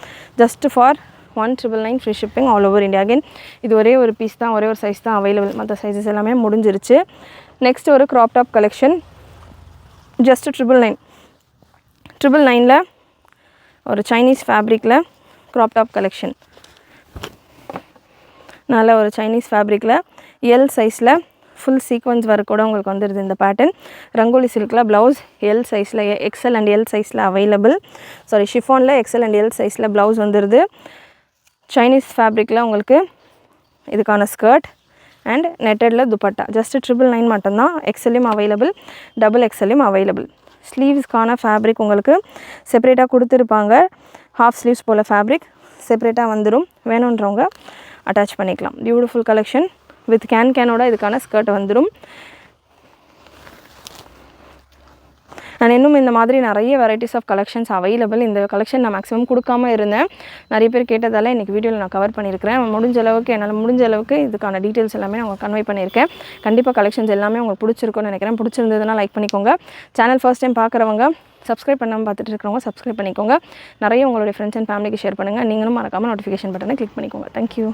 Just for 1999 free shipping all over India. Again இது ஒரே ஒரு பீஸ் தான், ஒரே ஒரு சைஸ் தான் அவைலபிள். மற்ற சைஸஸ் எல்லாமே முடிஞ்சிருச்சு. நெக்ஸ்ட் ஒரு க்ராப் டாப் கலெக்ஷன். ஜஸ்ட் 999 ஒரு சைனீஸ் ஃபேப்ரிக்கில் க்ராப் டாப் கலெக்ஷன். நல்ல ஒரு சைனீஸ் ஃபேப்ரிக்கில் எல் சைஸில் ஃபுல் சீக்வன்ஸ் ஒர்க் கூட உங்களுக்கு வந்துடுது இந்த பேட்டர்ன். ரங்கோலி சில்கில் ப்ளவுஸ் எல் சைஸில் எக்ஸ்எல் அண்ட் எல் சைஸில் அவைலபிள். ஷிஃபானில் எக்ஸ்எல் அண்ட் எல் சைஸில் ப்ளவுஸ் வந்துடுது. சைனீஸ் ஃபேப்ரிக்கில் உங்களுக்கு இதுக்கான ஸ்கர்ட் அண்ட் நெட்டடில் துப்பட்டா. ஜஸ்ட் 999 மட்டும்தான். எக்ஸ்எல்லையும் அவைலபிள், டபுள் எக்ஸ்எல்லையும் அவைலபிள். ஸ்லீவ்ஸ்க்கான ஃபேப்ரிக் உங்களுக்கு செப்பரேட்டாக கொடுத்துருப்பாங்க. ஹாஃப் ஸ்லீவ்ஸ் போல் ஃபேப்ரிக் செப்பரேட்டாக வந்துடும். வேணுன்றவங்க அட்டாச் பண்ணிக்கலாம். பியூட்டிஃபுல் கலெக்ஷன் வித் கேனோட இதுக்கான ஸ்கர்ட் வந்துடும். அண்ட் இன்னும் இந்த மாதிரி நிறைய வெரைட்டிஸ் ஆஃப் கலெக்ஷன்ஸ் அவைலபிள். இந்த கலெக்ஷன் நான் மேக்ஸிமம் கொடுக்காம இருந்தேன். நிறைய பேர் கேட்டதால் இன்றைக்கி வீடியோவில் நான் கவர் பண்ணியிருக்கிறேன். என்னால் முடிஞ்ச அளவுக்கு இதுக்கான டீட்டெயில்ஸ் எல்லாமே நான் கன்வே பண்ணியிருக்கேன். கண்டிப்பாக கலெக்ஷன்ஸ் எல்லாமே உங்களுக்கு பிடிச்சிருக்கும்னு நினைக்கிறேன். பிடிச்சிருந்ததுன்னா லைக் பண்ணிக்கோங்க. சேனல் ஃபர்ஸ்ட் டைம் பார்க்குறவங்க சப்ஸ்கிரைப் பண்ணாமல் பார்த்துட்டு இருக்கிறவங்க சப்ஸ்கிரைப் பண்ணிக்கோங்க. நிறைய உங்களுடைய ஃப்ரெண்ட்ஸ் அண்ட் ஃபேமிலிக்கு ஷேர் பண்ணுங்கள். நீங்களும் மறக்காமல் நோட்டிஃபிகேஷன் பட்டனை கிளிக் பண்ணிக்கோங்க. தேங்க்யூ.